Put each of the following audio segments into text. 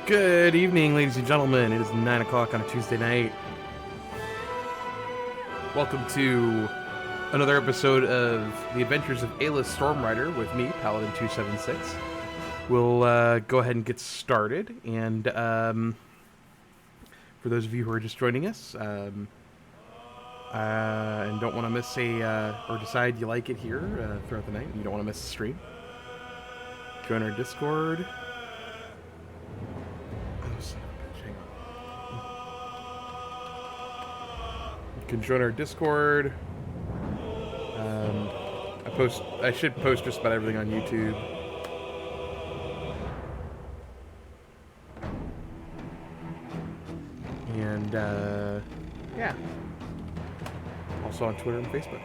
Good evening, ladies and gentlemen. It is 9 o'clock on a Tuesday night. Welcome to another episode of The Adventures of Aylis Stormrider with me, Paladin276. We'll go ahead and get started. And for those of you who are just joining us and don't want to miss or decide you like it here throughout the night, and you don't want to miss the stream, join our Discord. You can join our Discord. I should post just about everything on YouTube. And yeah, also on Twitter and Facebook.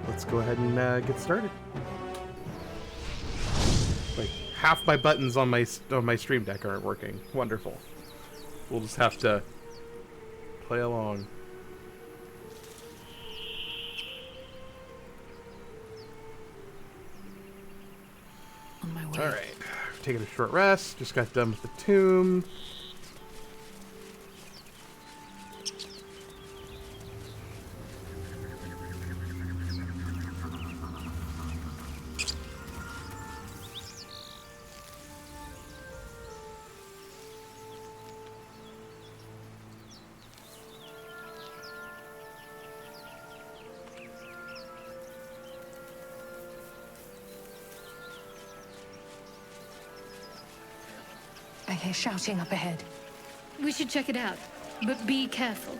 Let's go ahead and get started. Like half my buttons on my Stream Deck aren't working. Wonderful. We'll just have to play along. On my way. All right, taking a short rest. Just got done with the tomb. I hear shouting up ahead. We should check it out, but be careful.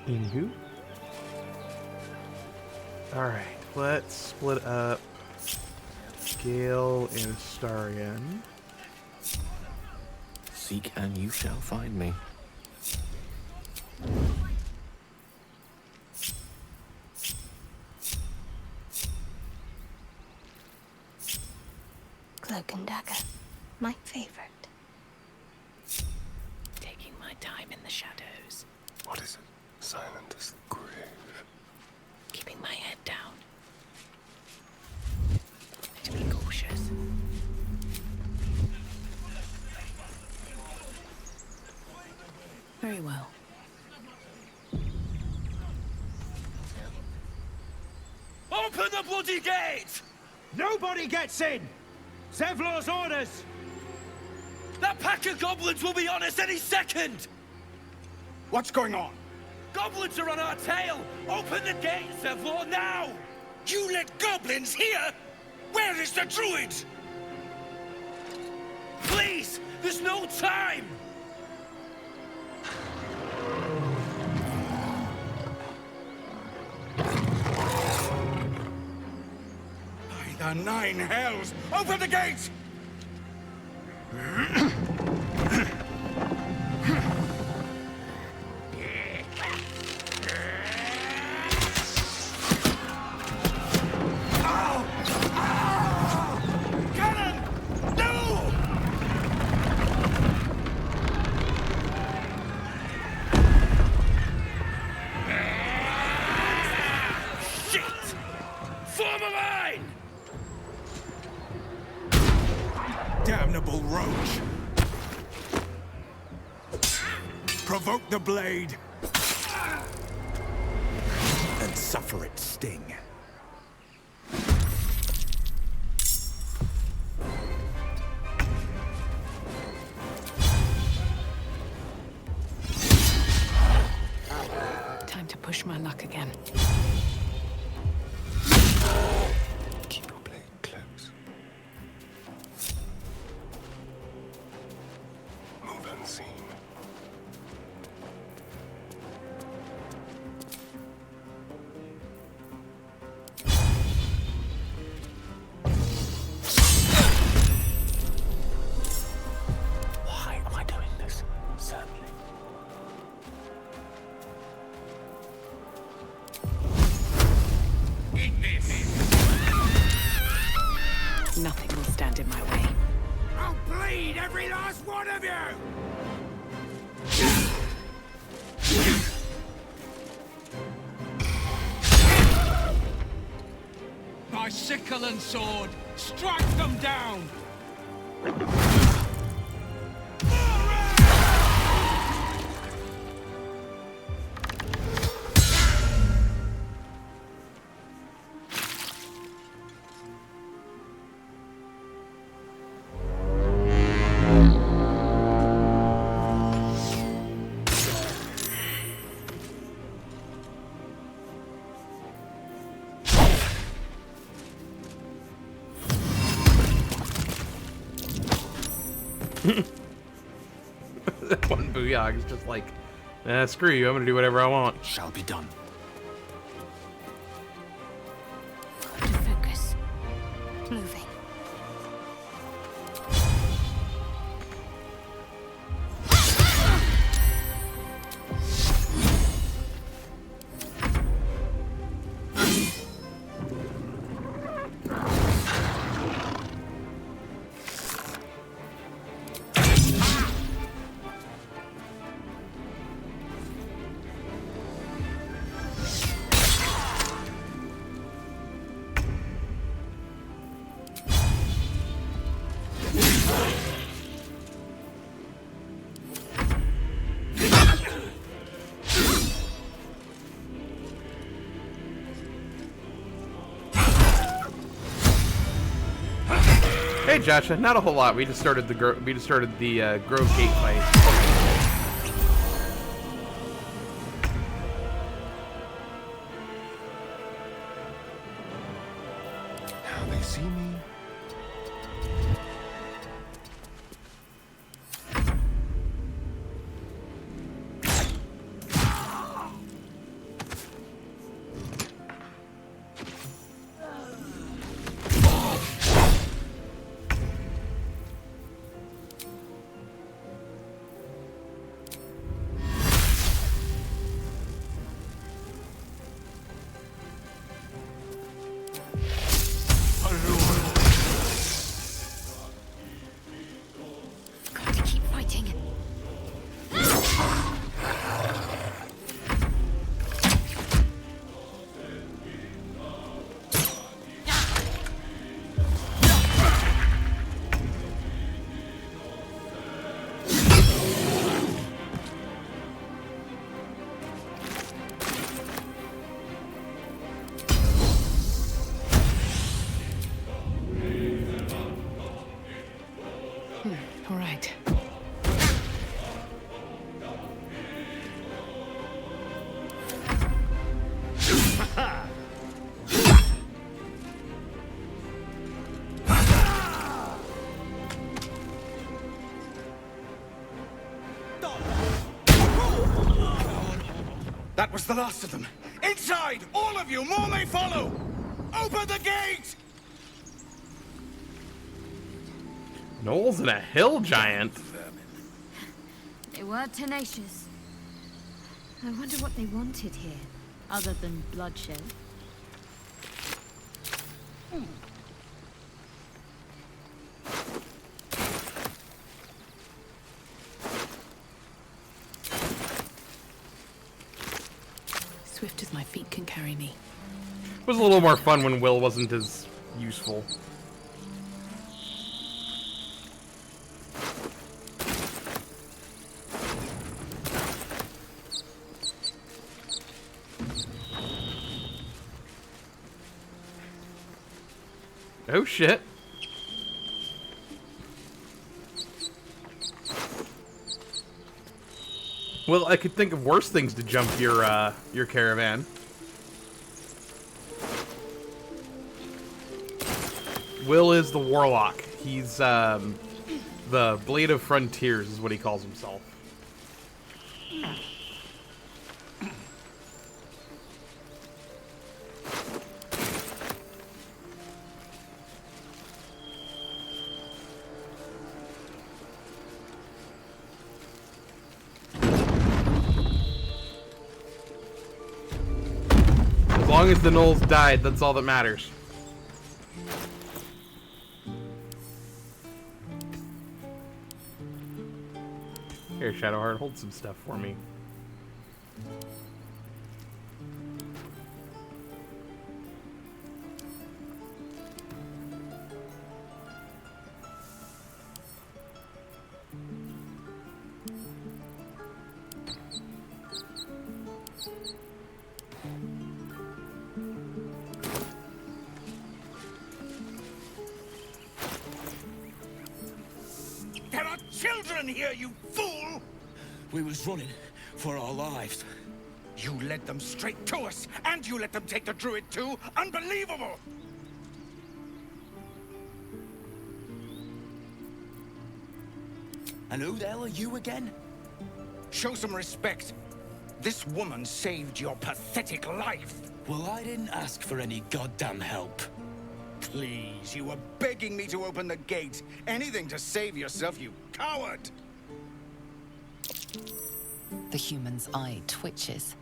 Anywho. Alright, let's split up Gale and Astarion. Seek and you shall find me. Cloak and dagger. My favorite. Taking my time in the shadows. What is it? Silent as the grave. Keeping my head down. To be cautious. Very well. Open the bloody gate! Nobody gets in! Zevlor's orders! That pack of goblins will be on us any second! What's going on? Goblins are on our tail! Open the gate, Zevlor, now! You let goblins here? Where is the druid? Please! There's no time! By the nine hells! Open the gate! Damnable roach! Provoke the blade and suffer its sting. Time to push my luck again. Keep your blade close. Move unseen. excellent sword! Strike them down! That one Booyah is just like, screw you, I'm gonna do whatever I want. Shall be done. Got to focus. Moving. Hey Joshua, not a whole lot. We just started the Grove Gate fight. Now they see me. Got to keep fighting. All right. That was the last of them. Inside! All of you! More may follow! Open the gate! Knowles and a hill giant. They were tenacious. I wonder what they wanted here, other than bloodshed. Swift as my feet can carry me. It was a little more fun when Will wasn't as useful. Oh shit. Well, I could think of worse things to jump your caravan. Will is the warlock. He's the Blade of Frontiers is what he calls himself. As long as the Knolls died, that's all that matters. Here, Shadowheart, hold some stuff for me. in here, you fool! We was running for our lives. You led them straight to us, and you let them take the druid too? Unbelievable! And who the hell are you again? Show some respect. This woman saved your pathetic life. Well, I didn't ask for any goddamn help. Please, you were begging me to open the gate. Anything to save yourself, you coward! The human's eye twitches.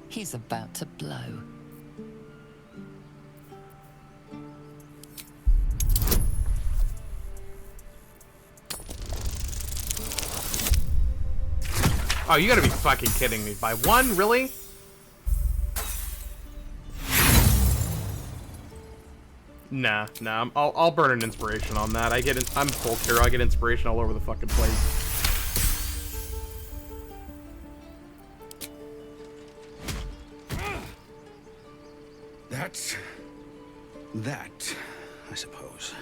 He's about to blow. Oh, you gotta be fucking kidding me. By one, really? Nah, I'll burn an inspiration on that. I'm full hero. I get inspiration all over the fucking place. That, I suppose.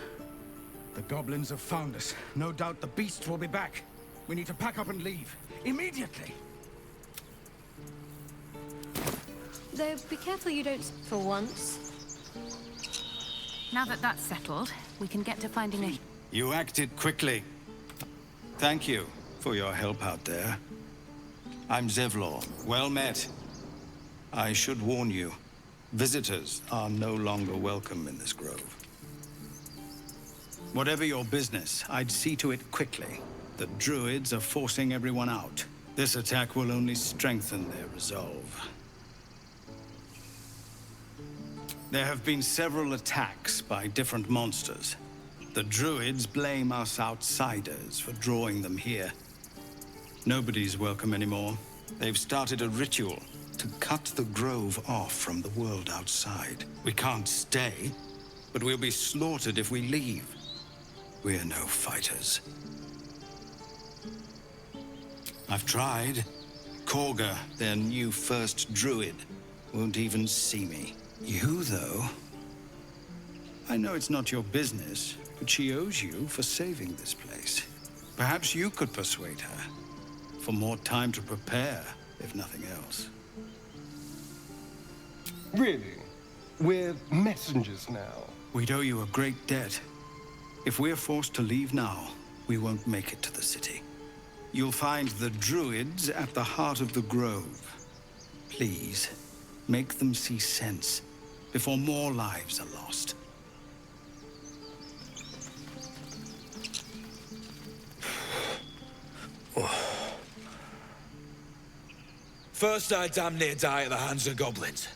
The goblins have found us. No doubt the beasts will be back. We need to pack up and leave. Immediately! Though, be careful you don't... For once. Now that that's settled, we can get to finding a... You acted quickly. Thank you for your help out there. I'm Zevlor. Well met. I should warn you, visitors are no longer welcome in this grove. Whatever your business, I'd see to it quickly. The druids are forcing everyone out. This attack will only strengthen their resolve. There have been several attacks by different monsters. The druids blame us outsiders for drawing them here. Nobody's welcome anymore. They've started a ritual to cut the grove off from the world outside. We can't stay, but we'll be slaughtered if we leave. We're no fighters. I've tried. Korga, their new first druid, won't even see me. You, though? I know it's not your business, but she owes you for saving this place. Perhaps you could persuade her. For more time to prepare, if nothing else. Really? We're messengers now. We'd owe you a great debt. If we're forced to leave now, we won't make it to the city. You'll find the druids at the heart of the grove. Please, make them see sense before more lives are lost. First I damn near die at the hands of goblins.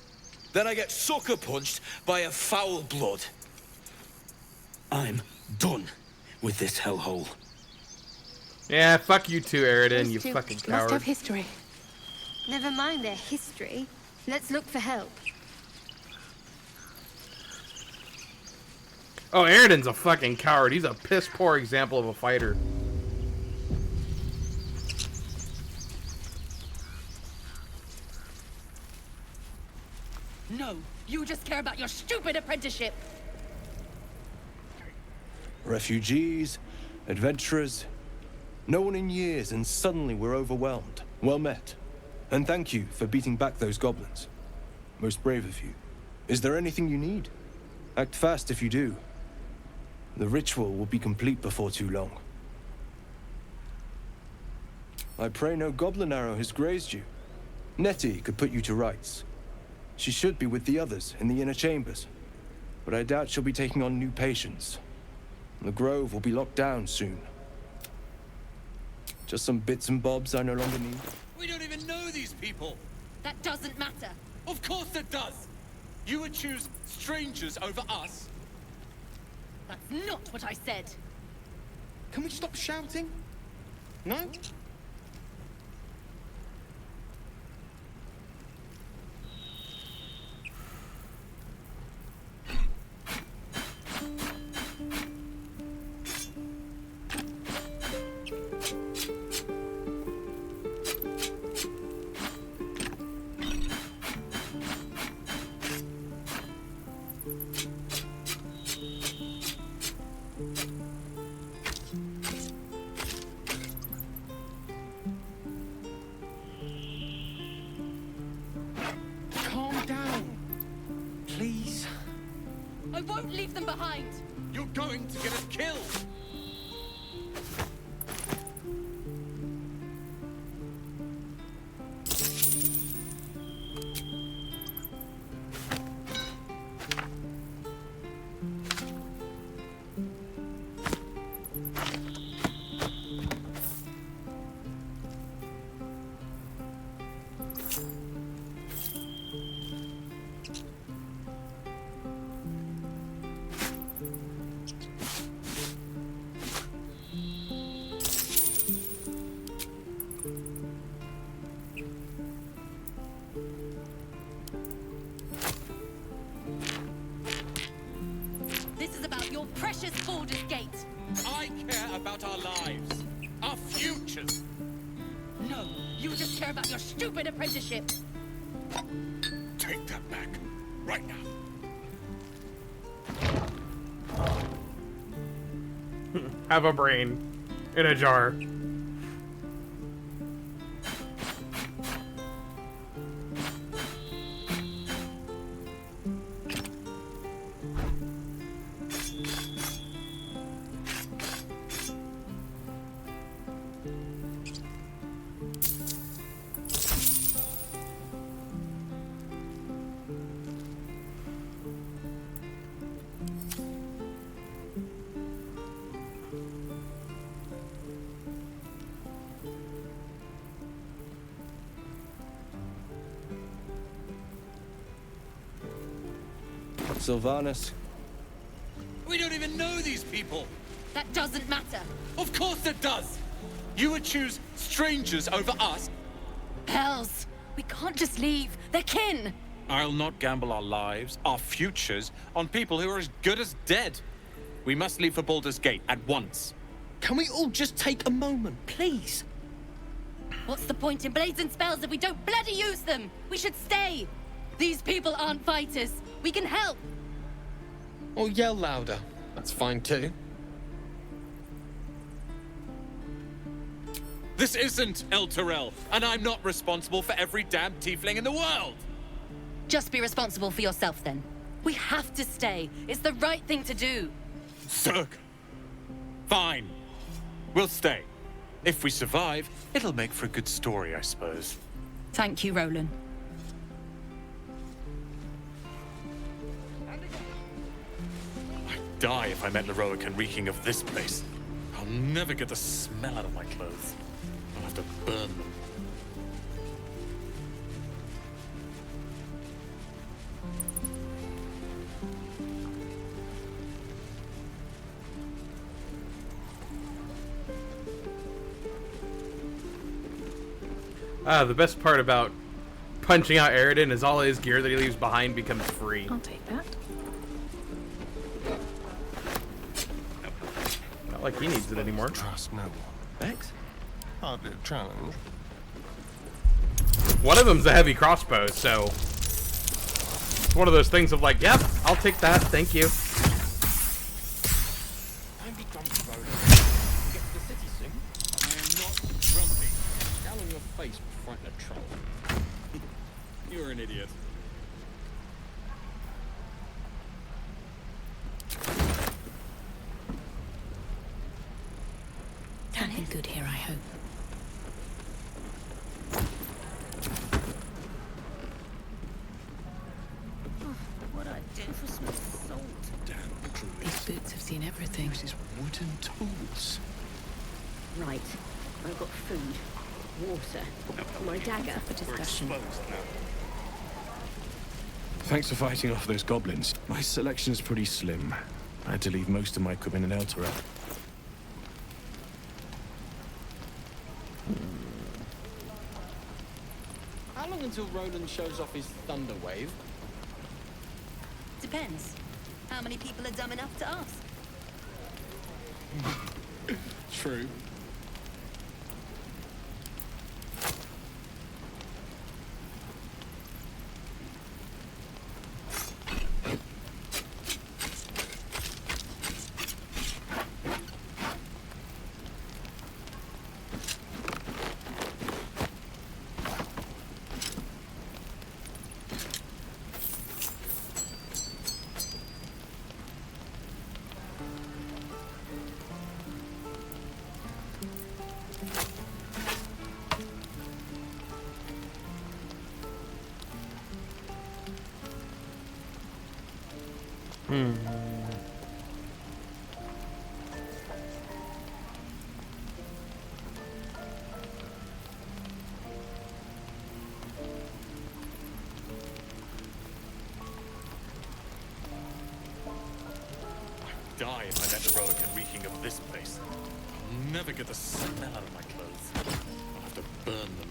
Then I get sucker punched by a foul blood. I'm done with this hellhole. Yeah, fuck you too, Eridan, you fucking Must coward. have history. Never mind their history. Let's look for help. Oh, Eridan's a fucking coward. He's a piss poor example of a fighter. No, you just care about your stupid apprenticeship. Refugees, adventurers, no one in years, and suddenly we're overwhelmed. Well met. And thank you for beating back those goblins. Most brave of you. Is there anything you need? Act fast if you do. The ritual will be complete before too long. I pray no goblin arrow has grazed you. Nettie could put you to rights. She should be with the others in the inner chambers, but I doubt she'll be taking on new patients. The grove will be locked down soon. Just some bits and bobs I no longer need. We don't even know these people. That doesn't matter. Of course it does. You would choose strangers over us. That's not what I said. Can we stop shouting? No? I won't leave them behind! You're going to get us killed! This is about your precious Baldur's Gate! I care about our lives. Our futures. No, you just care about your stupid apprenticeship! Take that back. Right now. Have a brain in a jar. Sylvanas. We don't even know these people. That doesn't matter! Of course it does. You would choose strangers over us. Hells! We can't just leave. They're kin! I'll not gamble our lives, our futures, on people who are as good as dead. We must leave for Baldur's Gate at once. Can we all just take a moment, please? What's the point in blades and spells if we don't bloody use them? We should stay! These people aren't fighters. We can help! Or yell louder. That's fine too. This isn't El Terrell, and I'm not responsible for every damn tiefling in the world! Just be responsible for yourself then. We have to stay. It's the right thing to do. Zerg. Fine. We'll stay. If we survive, it'll make for a good story, I suppose. Thank you, Roland. I'd die if I met Leroican reeking of this place. I'll never get the smell out of my clothes. I'll have to burn them. The best part about punching out Aridin is all his gear that he leaves behind becomes free. I'll take that. Not like he needs it anymore. Trust no one. Vex? Hardly a challenge. One of them's a heavy crossbow, so it's one of those things of like, yep, I'll take that, thank you. Don't be grumpy, Roland. Get to the city soon. I am not grumpy. Scowl on your face will frighten a troll. You're an idiot. Something good here, I hope. What I'd do for some salt. Damn druids. These boots have seen everything. This is wooden tools. Right. I've got food, water, my dagger. For discussion. Thanks for fighting off those goblins. My selection is pretty slim. I had to leave most of my equipment in El Terrell. How long until Roland shows off his thunder wave? Depends. How many people are dumb enough to ask? True. Die if I let the relic and reeking of this place. I'll never get the smell out of my clothes. I'll have to burn them.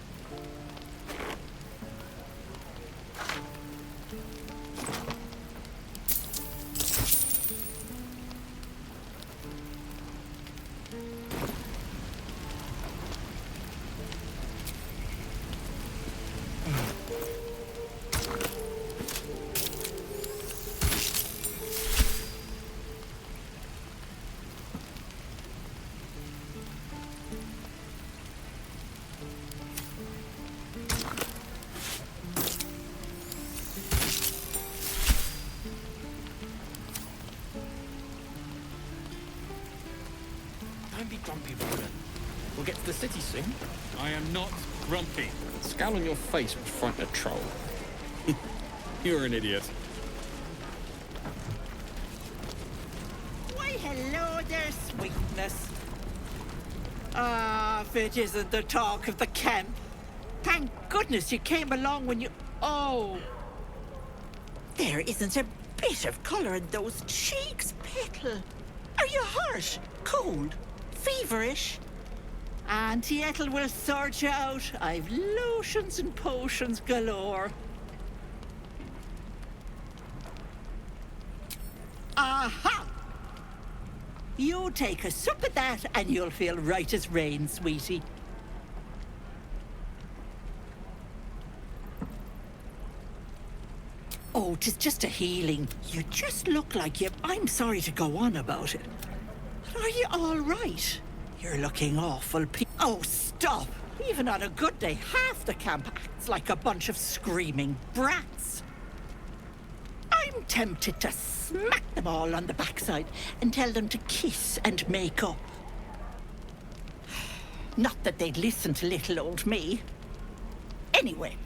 Don't be grumpy, Roland. We'll get to the city soon. I am not grumpy. Scowl on your face would frighten a troll. You're an idiot. Why, hello there, sweetness. Ah, if it isn't the talk of the camp. Thank goodness you came along when you... Oh. There isn't a bit of colour in those cheeks, Petal. Are you hurt? Cold? Feverish? Auntie Ethel will sort you out. I've lotions and potions galore. Aha! You take a sup of that and you'll feel right as rain, sweetie. Oh, 'tis just a healing. You just look like you... I'm sorry to go on about it. But are you all right? You're looking awful Oh, stop! Even on a good day, half the camp acts like a bunch of screaming brats. I'm tempted to smack them all on the backside and tell them to kiss and make up. Not that they'd listen to little old me. Anyway,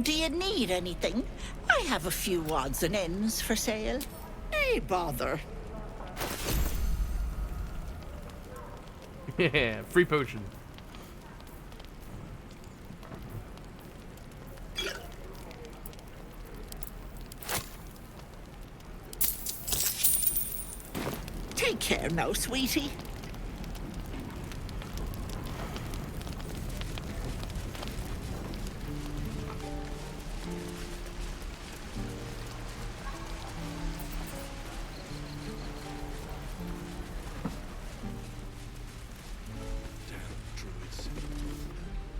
do you need anything? I have a few odds and ends for sale. Hey, bother. Yeah, free potion. Take care now, sweetie.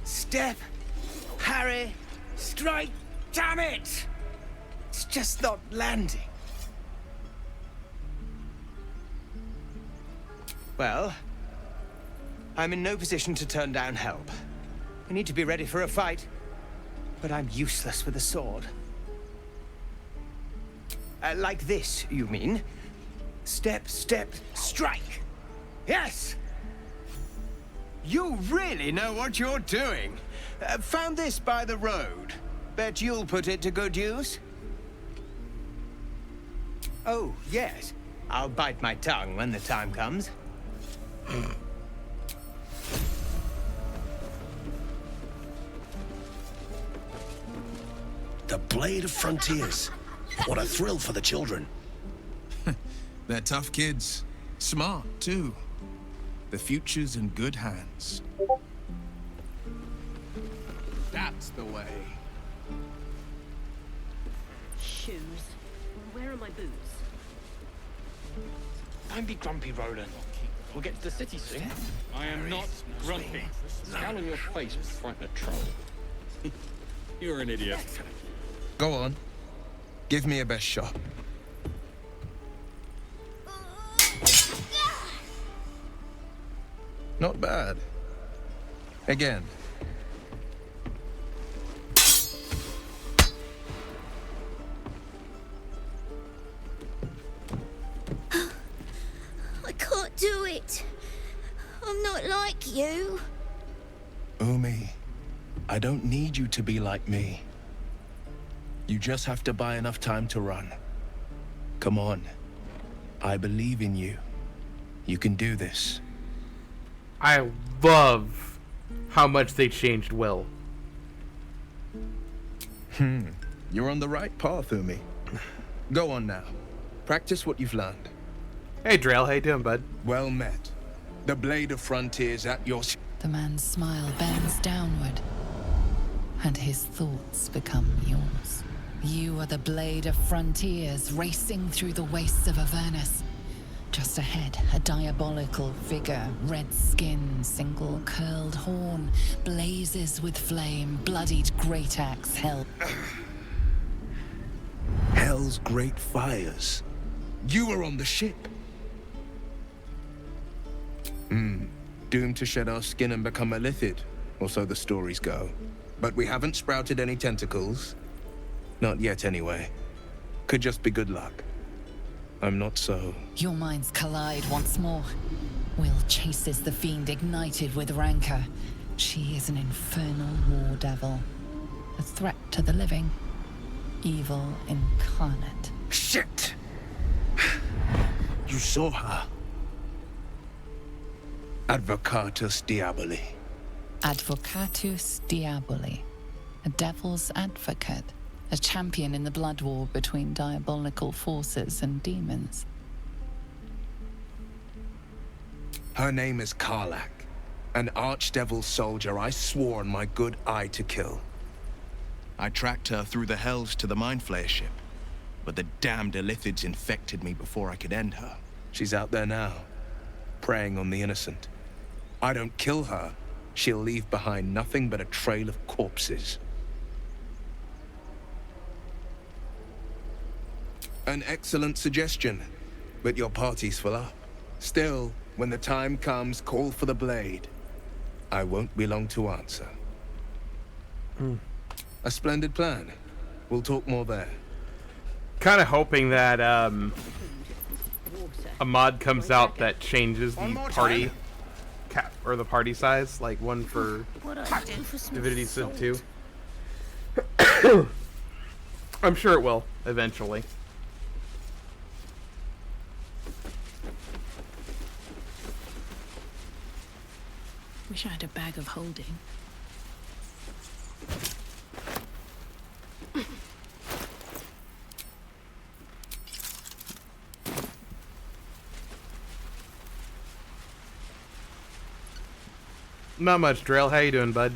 Step, Harry, strike, damn it! It's just not landing. Well, I'm in no position to turn down help. We need to be ready for a fight, but I'm useless with a sword. Like this, you mean? Step, step, strike! Yes! You really know what you're doing. Found this by the road. Bet you'll put it to good use? Oh, yes. I'll bite my tongue when the time comes. The Blade of Frontiers. What a thrill for the children. They're tough kids. Smart, too. The future's in good hands. That's the way. Shoes. Where are my boots? Don't be grumpy, Roland. We'll get to the city soon. I am not grumpy. Scowl on your face would frighten a troll. You're an idiot. Go on. Give me a best shot. Not bad. Again. I can't do it. I'm not like you. Umi, I don't need you to be like me. You just have to buy enough time to run. Come on. I believe in you. You can do this. I love how much they changed Will. You're on the right path, Umi. Go on now. Practice what you've learned. Hey, Drail, how you doing, bud? Well met. The blade of frontiers at your... The man's smile bends downward, and his thoughts become yours. You are the blade of frontiers racing through the wastes of Avernus. Just ahead, a diabolical figure, red skin, single curled horn, blazes with flame, bloodied great axe held. Hell's great fires. You were on the ship. Doomed to shed our skin and become a lithid, or so the stories go. But we haven't sprouted any tentacles. Not yet, anyway. Could just be good luck. I'm not so... Your minds collide once more. Will chases the fiend ignited with rancor. She is an infernal war devil. A threat to the living. Evil incarnate. Shit! You saw her. Advocatus Diaboli. Advocatus Diaboli. A devil's advocate. A champion in the blood war between diabolical forces and demons. Her name is Karlach. An archdevil soldier I swore on my good eye to kill. I tracked her through the hells to the Mind Flayer ship, but the damned Illithids infected me before I could end her. She's out there now, preying on the innocent. I don't kill her, she'll leave behind nothing but a trail of corpses. An excellent suggestion, but your party's full up. Still, when the time comes, call for the blade. I won't be long to answer. A splendid plan. We'll talk more there. Kind of hoping that a mod comes out that changes the party cap or the party size, like one for Divinity Sin 2. I'm sure it will eventually. Wish I had a bag of holding. Not much, Drail. How you doing, bud?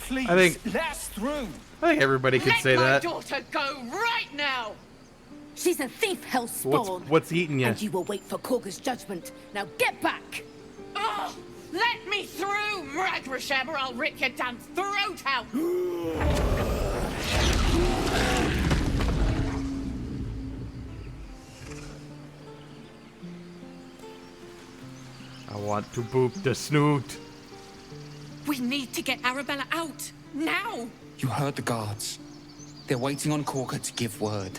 Please, I think let's through. I think everybody could say that. Let my daughter go right now! She's a thief, hellspawn. What's eating you? And you will wait for Korga's judgment. Now get back! Oh, let me through, Mragrasham, or I'll rip your damn throat out! I want to boop the snoot. We need to get Arabella out, now! You heard the guards. They're waiting on Korga to give word.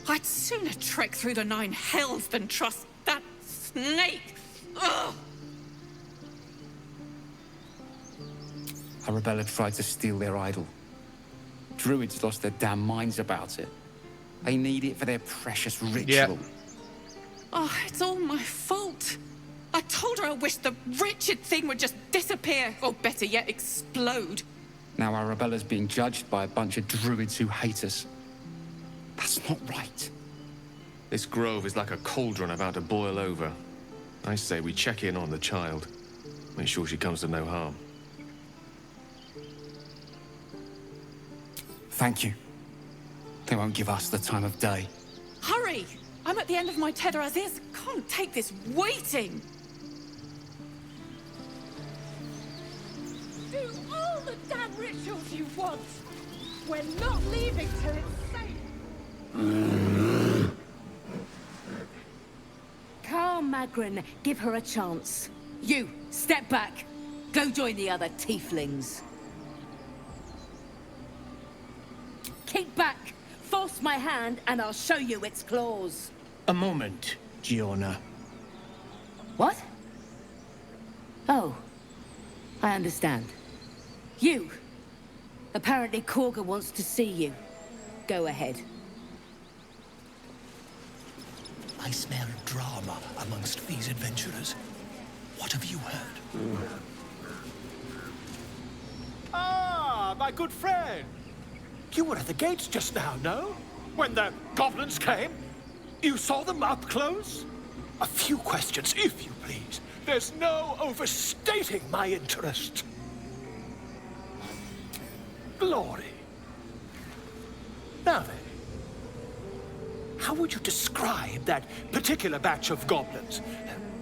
I'd sooner trek through the 9 hells than trust that snake! Ugh! Arabella tried to steal their idol. Druids lost their damn minds about it. They need it for their precious ritual. Oh, it's all my fault. I told her I wished the wretched thing would just disappear, or better yet, explode. Now Arabella's being judged by a bunch of druids who hate us. That's not right. This grove is like a cauldron about to boil over. I say we check in on the child. Make sure she comes to no harm. Thank you. They won't give us the time of day. Hurry! I'm at the end of my tether as is. Can't take this waiting. Do all the damn rituals you want. We're not leaving till it's safe. Calm, Magrin. Give her a chance. You, step back. Go join the other tieflings. Kick back. Force my hand and I'll show you its claws. A moment, Giona. What? Oh, I understand. You! Apparently Korga wants to see you. Go ahead. I smell drama amongst these adventurers. What have you heard? Ah, my good friend. You were at the gates just now, no? When the goblins came? You saw them up close? A few questions, if you please. There's no overstating my interest. Glory. Now then, how would you describe that particular batch of goblins?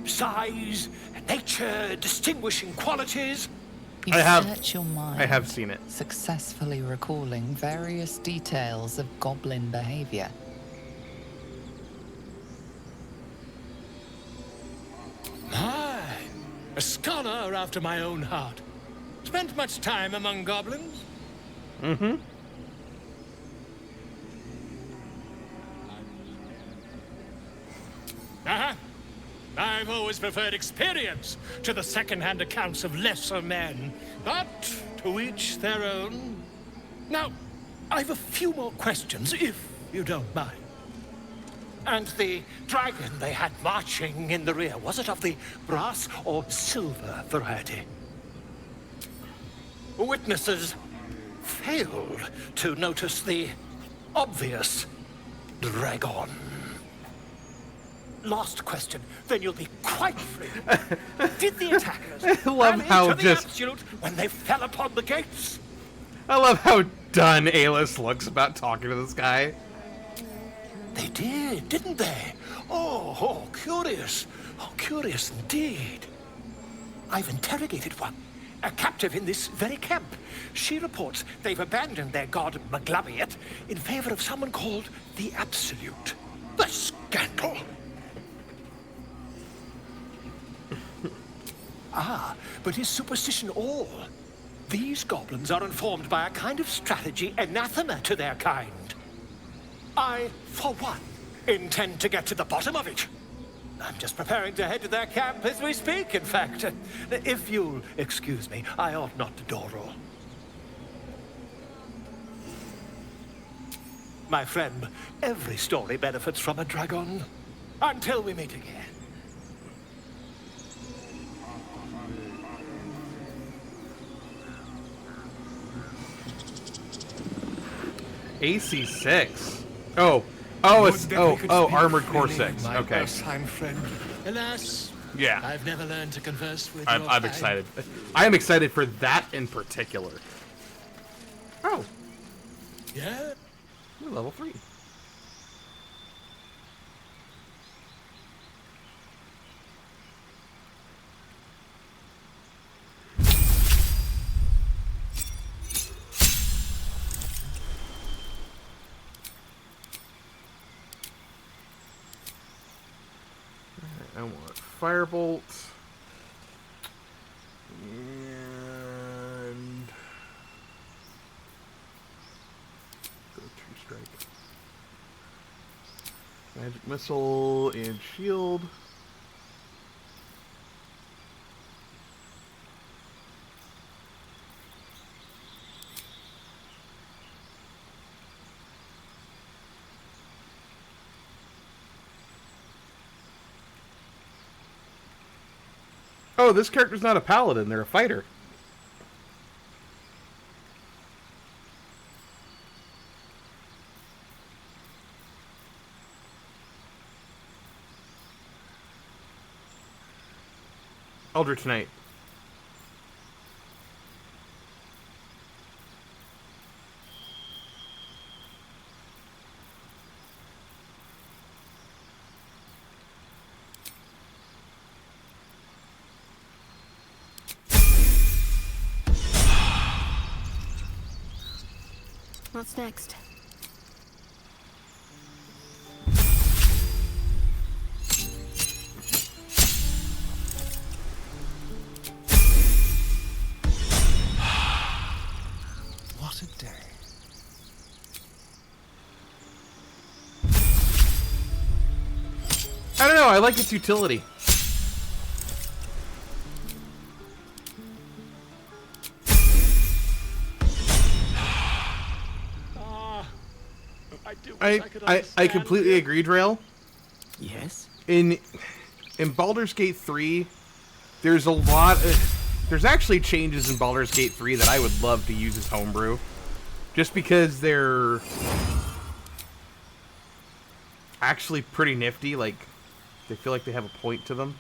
Size, nature, distinguishing qualities? You search your mind. I have seen it. Successfully recalling various details of goblin behavior. My, a scholar after my own heart. Spent much time among goblins? Mm-hmm. Uh-huh. I've always preferred experience to the second-hand accounts of lesser men. But to each their own. Now, I've a few more questions, if you don't mind. And the dragon they had marching in the rear, was it of the brass or silver variety? Witnesses failed to notice the obvious dragon. Last question, then you'll be quite free. Did the attackers I love how the just absolute when they fell upon the gates? I love how done Aylis looks about talking to this guy. They did, didn't they? Oh, curious. Oh, curious indeed. I've interrogated one, a captive in this very camp. She reports they've abandoned their god Maglabiet in favor of someone called the Absolute. The scandal! Ah, but is superstition all? These goblins are informed by a kind of strategy anathema to their kind. I, for one, intend to get to the bottom of it. I'm just preparing to head to their camp as we speak, in fact. If you'll excuse me, I ought not to dawdle. My friend, every story benefits from a dragon. Until we meet again. AC6. Oh, it's Armored Core 6. Okay. Friend. Alas, yeah. I've never learned to converse with I'm excited. I am excited for that in particular. Oh. Yeah. We're level 3. I want Firebolt and go True Strike. Magic Missile and Shield. Oh, this character's not a paladin, they're a fighter. Eldritch Knight. What's next? What a day. I don't know, I like its utility. I completely agree, Drail. Yes? In Baldur's Gate 3, there's a lot of... There's actually changes in Baldur's Gate 3 that I would love to use as homebrew. Just because they're actually pretty nifty. Like, they feel like they have a point to them.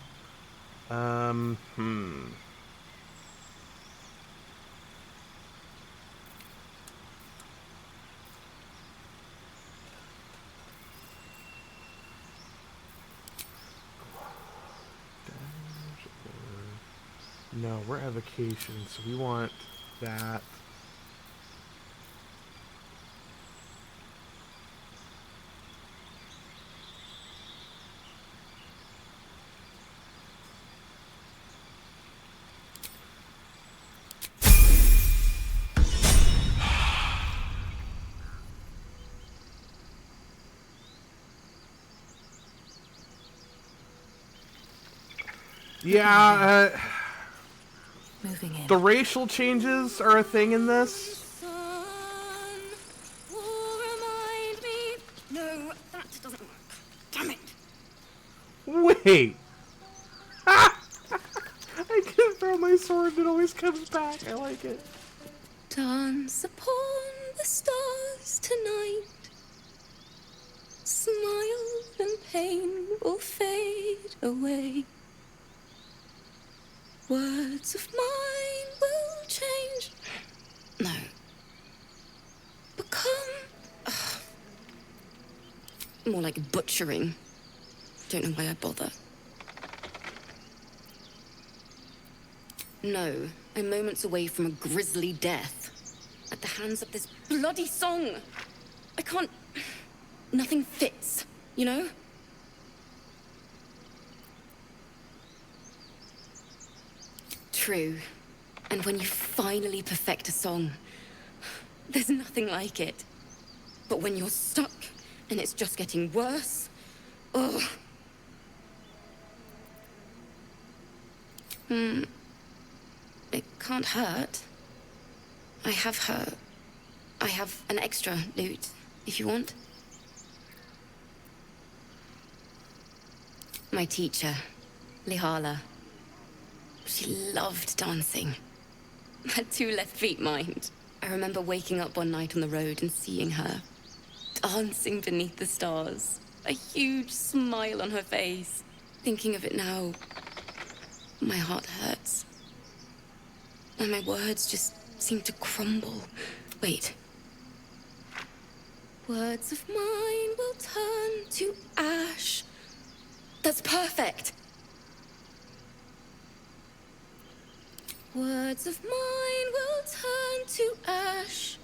No, we're evocation, so we want that. Yeah, Moving in. the racial changes are a thing in this. No, that doesn't work. Damn it. Wait. I can throw my sword and it always comes back. I like it. Dance upon the stars tonight. Smile and pain will fade away. Words of mine will change. No. Become... more like butchering. Don't know why I bother. No, I'm moments away from a grisly death. At the hands of this bloody song. I can't... Nothing fits, you know? True. And when you finally perfect a song, there's nothing like it. But when you're stuck, and it's just getting worse, ugh. It can't hurt. I have an extra loot, if you want. My teacher, Lihala. She loved dancing. Had 2 left feet, mind. I remember waking up one night on the road and seeing her, dancing beneath the stars. A huge smile on her face. Thinking of it now, my heart hurts. And my words just seem to crumble. Wait. Words of mine will turn to ash. That's perfect. Words of mine will turn to ash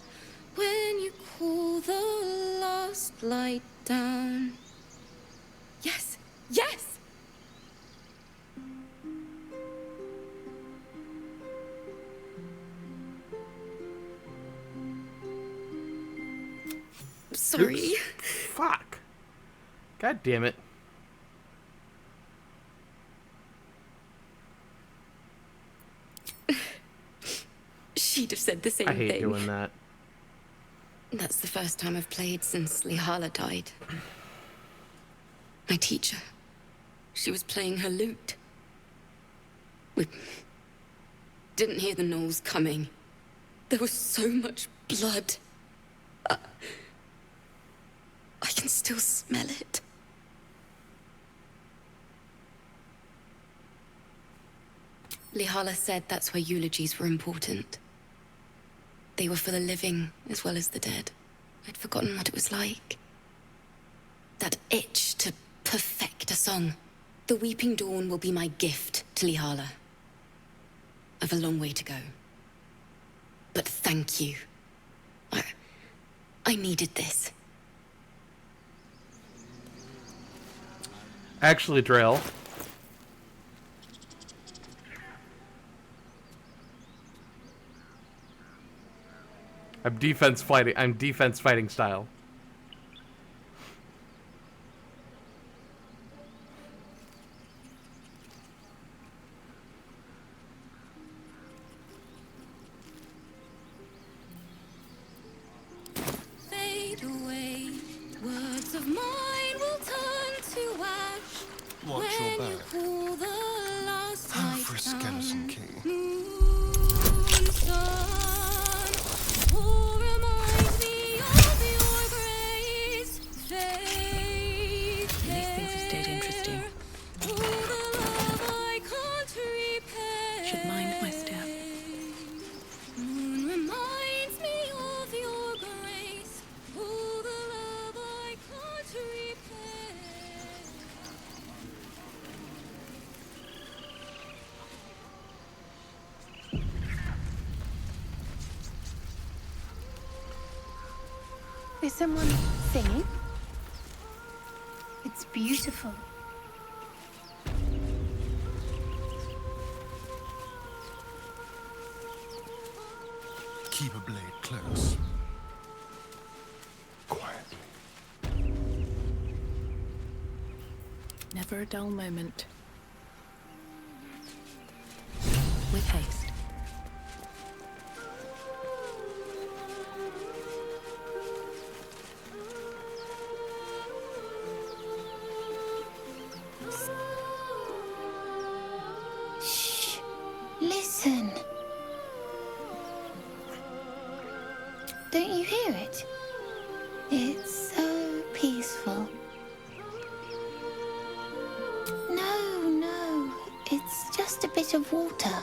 when you cool the last light down. Yes, yes! Sorry. Oops. Fuck. God damn it. She'd have said the same thing. I hate doing that. That's the first time I've played since Lihala died. My teacher. She was playing her lute. We didn't hear the gnolls coming. There was so much blood. I can still smell it. Lihala said that's why eulogies were important. They were for the living as well as the dead. I'd forgotten what it was like. That itch to perfect a song. The Weeping Dawn will be my gift to Lihala. I've a long way to go. But thank you. I needed this. Actually, Drell. I'm defense fighting style. Fade away, Dreams of mine will turn to ash. Watch your when you back. call the last Oh, light for a skeleton down. key. Moonstone, oh, remind me of your grace. Faith, These things have stayed interesting. oh, the love I can't repay. Should mind my step. Moon reminds me of your grace. Oh, the love I can't repay. Is someone singing? It's beautiful. Keep a blade close. Quietly. Never a dull moment. With haste. Shh. Listen. Don't you hear it? It's so peaceful. No, it's just a bit of water.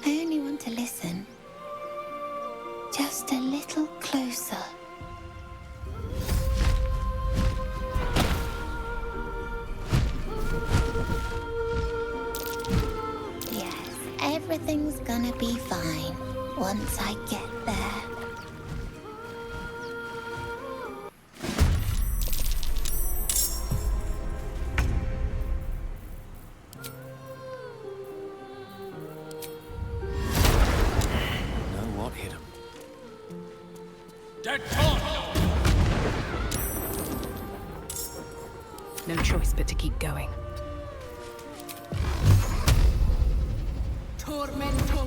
I only want to listen. Just a little closer. Yes, everything's gonna be fine once I get there. Know what hit him? Dead torn! No choice but to keep going. Tormento.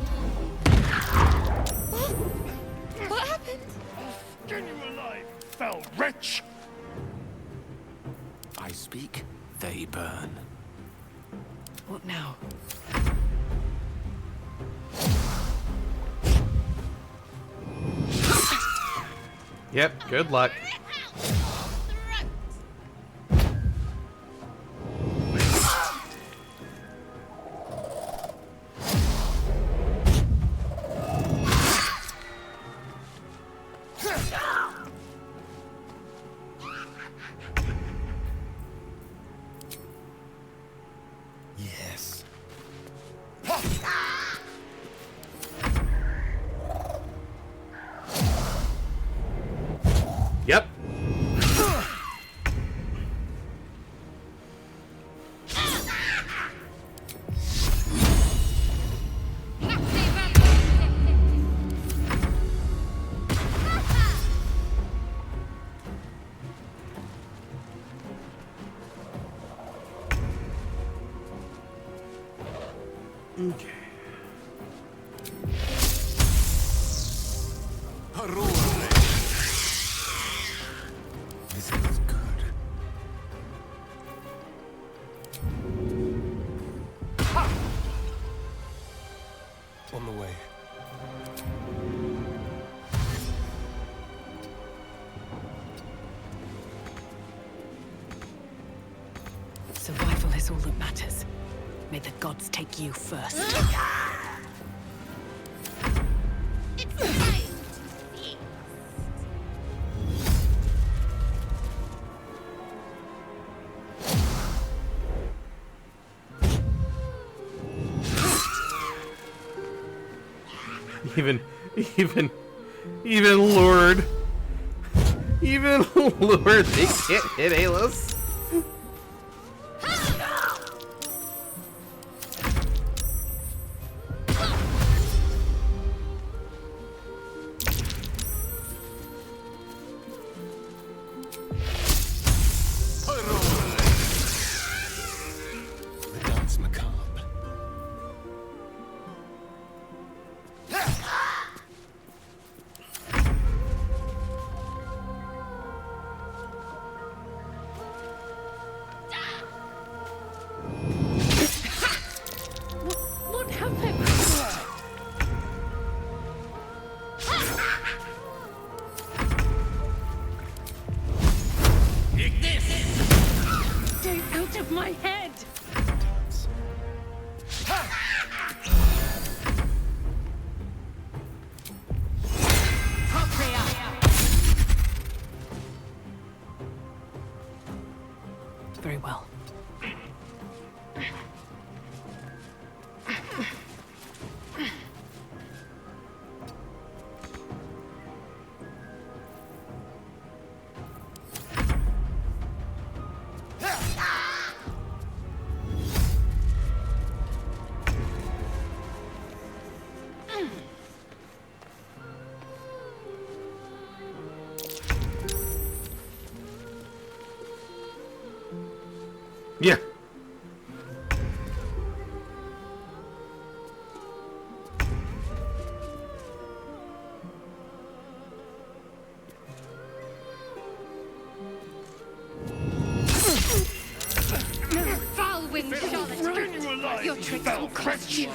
What happened? Skin you alive, fell wretch! I speak, they burn. What now? Yep, good luck. Yes. Yep. Okay. This feels good. On the way. Survival is all that matters. May the gods take you first. Even Lord, they can't hit Aylis. The dance macabre. out of my head! Very well. Yeah. Foul wind, Charlotte! Your tricks will cost you!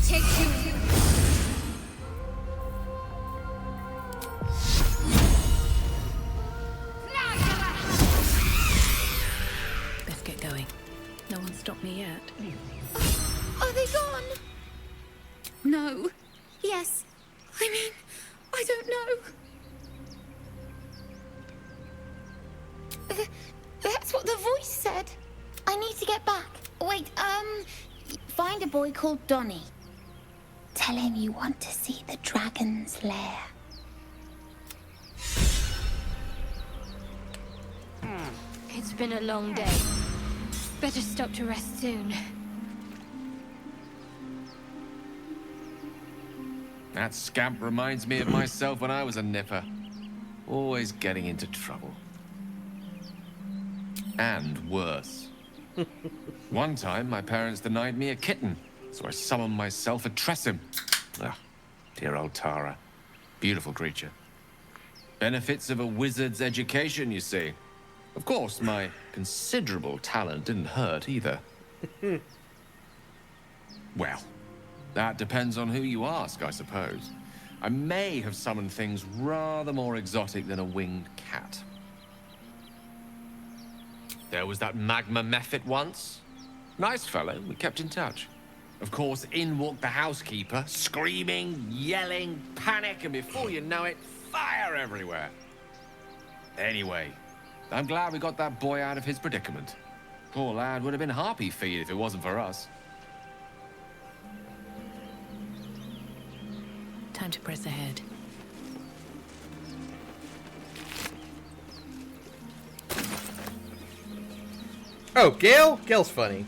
Take two! Best get going. No one stopped me yet. Are they gone? No. Yes. I mean, I don't know. That's what the voice said. I need to get back. Wait, find a boy called Donnie. Tell him you want to see the dragon's lair. It's been a long day. Better stop to rest soon. That scamp reminds me of myself when I was a nipper. Always getting into trouble. And worse. One time, my parents denied me a kitten, so I summoned myself a Tressym. Ah, dear old Tara. Beautiful creature. Benefits of a wizard's education, you see. Of course, my considerable talent didn't hurt either. Well, that depends on who you ask, I suppose. I may have summoned things rather more exotic than a winged cat. There was that magma mephit once. Nice fellow, we kept in touch. Of course, in walked the housekeeper, screaming, yelling, panic, and before you know it, fire everywhere. Anyway, I'm glad we got that boy out of his predicament. Poor lad would have been harpy feed if it wasn't for us. Time to press ahead. Oh, Gale? Gale's funny.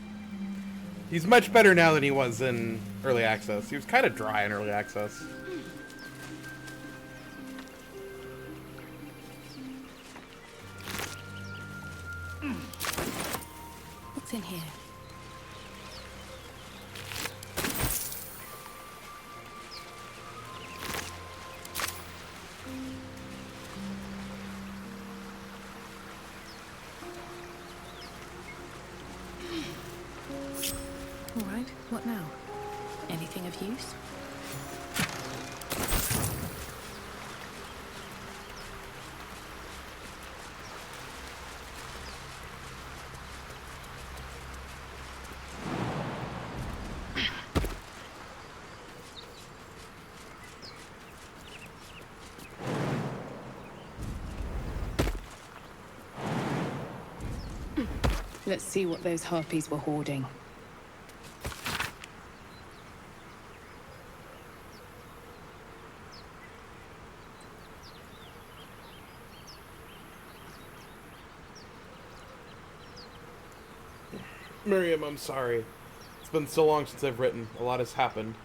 He's much better now than he was in early access. He was kind of dry in early access. What's in here? All right, what now? Anything of use? Let's see what those harpies were hoarding. Miriam, I'm sorry. It's been so long since I've written. A lot has happened.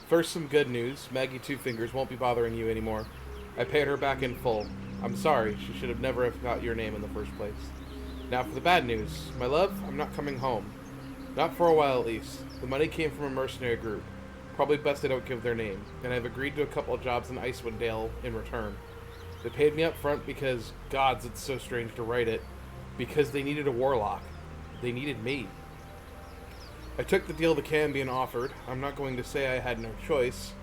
First, some good news. Maggie Two Fingers won't be bothering you anymore. I paid her back in full. I'm sorry. She should have never have got your name in the first place. Now for the bad news. My love, I'm not coming home. Not for a while, at least. The money came from a mercenary group. Probably best I don't give their name. And I've agreed to a couple of jobs in Icewind Dale in return. They paid me up front because, gods, it's so strange to write it, because they needed a warlock. They needed me. I took the deal the Cambion offered. I'm not going to say I had no choice.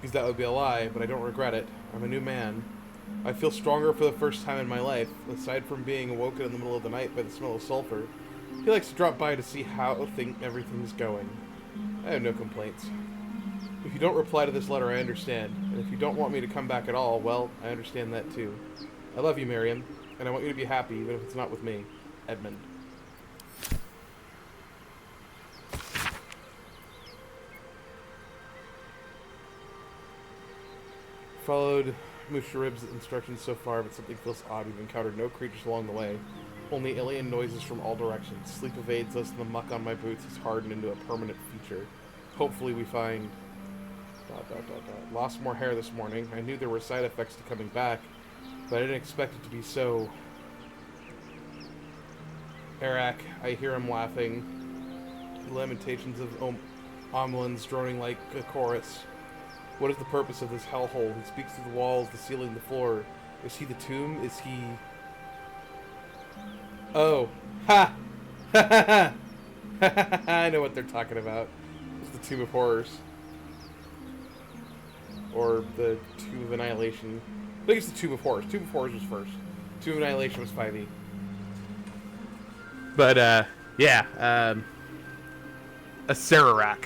because that would be a lie, but I don't regret it. I'm a new man. I feel stronger for the first time in my life, aside from being awoken in the middle of the night by the smell of sulfur. He likes to drop by to see how everything's going. I have no complaints. If you don't reply to this letter, I understand. And if you don't want me to come back at all, well, I understand that too. I love you, Marion, and I want you to be happy, even if it's not with me. Edmund. Followed Musharib's instructions so far, but something feels odd. We've encountered no creatures along the way. Only alien noises from all directions. Sleep evades us, and the muck on my boots is hardened into a permanent feature. Hopefully we find... ... Lost more hair this morning. I knew there were side effects to coming back, but I didn't expect it to be so... Arak, I hear him laughing. The lamentations of Omlins droning like a chorus. What is the purpose of this hellhole? He speaks to the walls, the ceiling, the floor. Is he the tomb? Is he... Oh. Ha! Ha ha ha! I know what they're talking about. It's the Tomb of Horrors. Or the Tomb of Annihilation. I think it's the Tomb of Horrors. Tomb of Horrors was first. Tomb of Annihilation was 5e. But, yeah. A Sararak.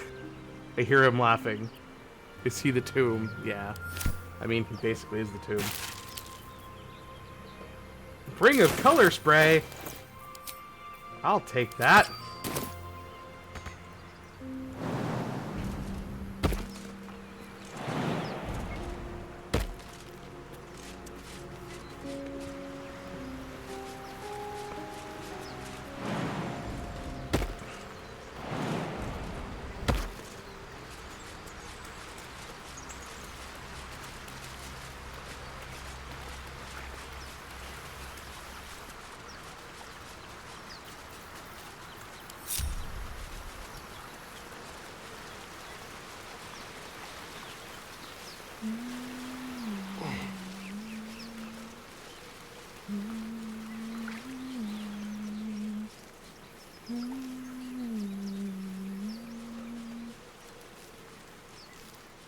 I hear him laughing. Is he the tomb? Yeah. I mean, he basically is the tomb. Ring of color spray! I'll take that.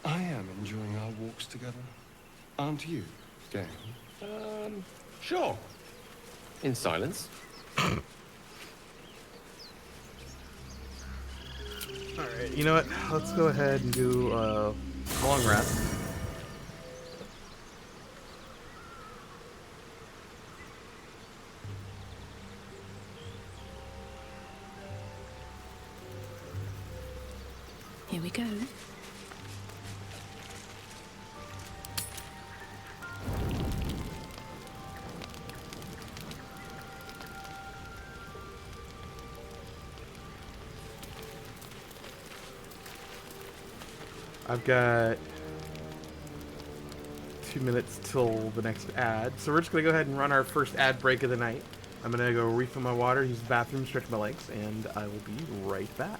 I am enjoying our walks together. Aren't you, Gale? Sure. In silence. Alright, you know what? Let's go ahead and do a long rest. Here we go. I've got 2 minutes till the next ad, so we're just gonna go ahead and run our first ad break of the night. I'm gonna go refill my water, use the bathroom, stretch my legs, and I will be right back.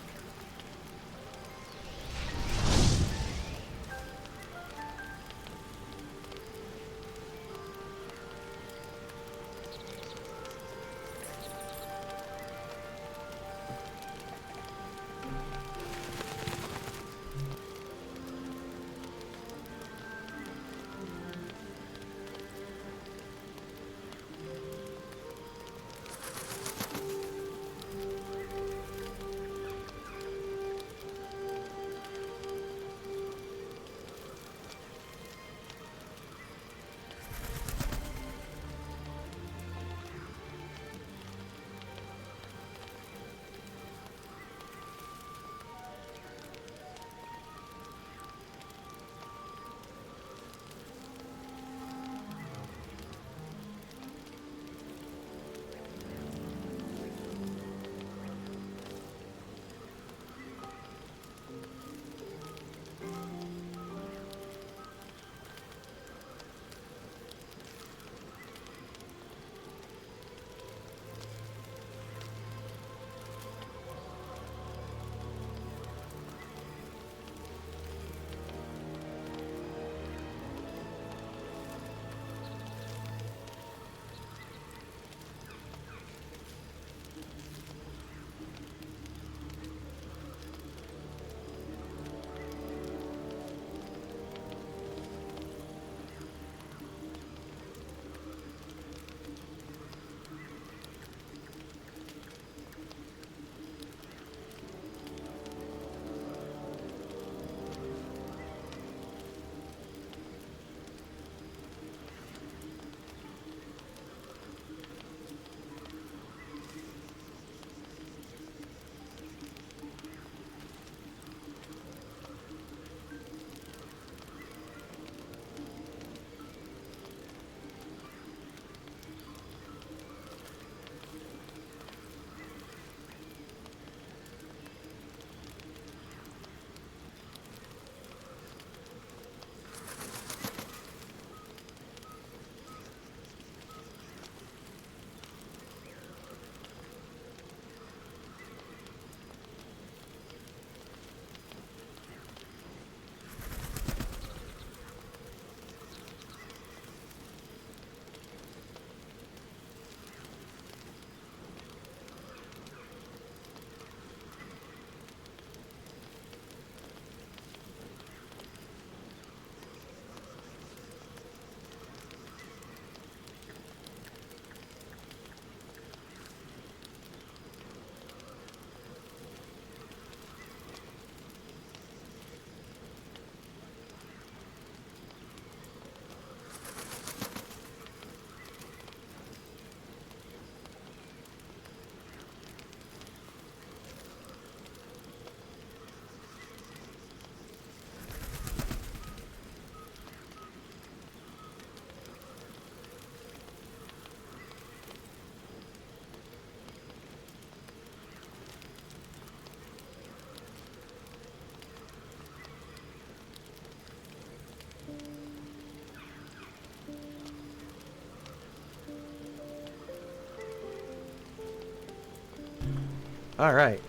Alright.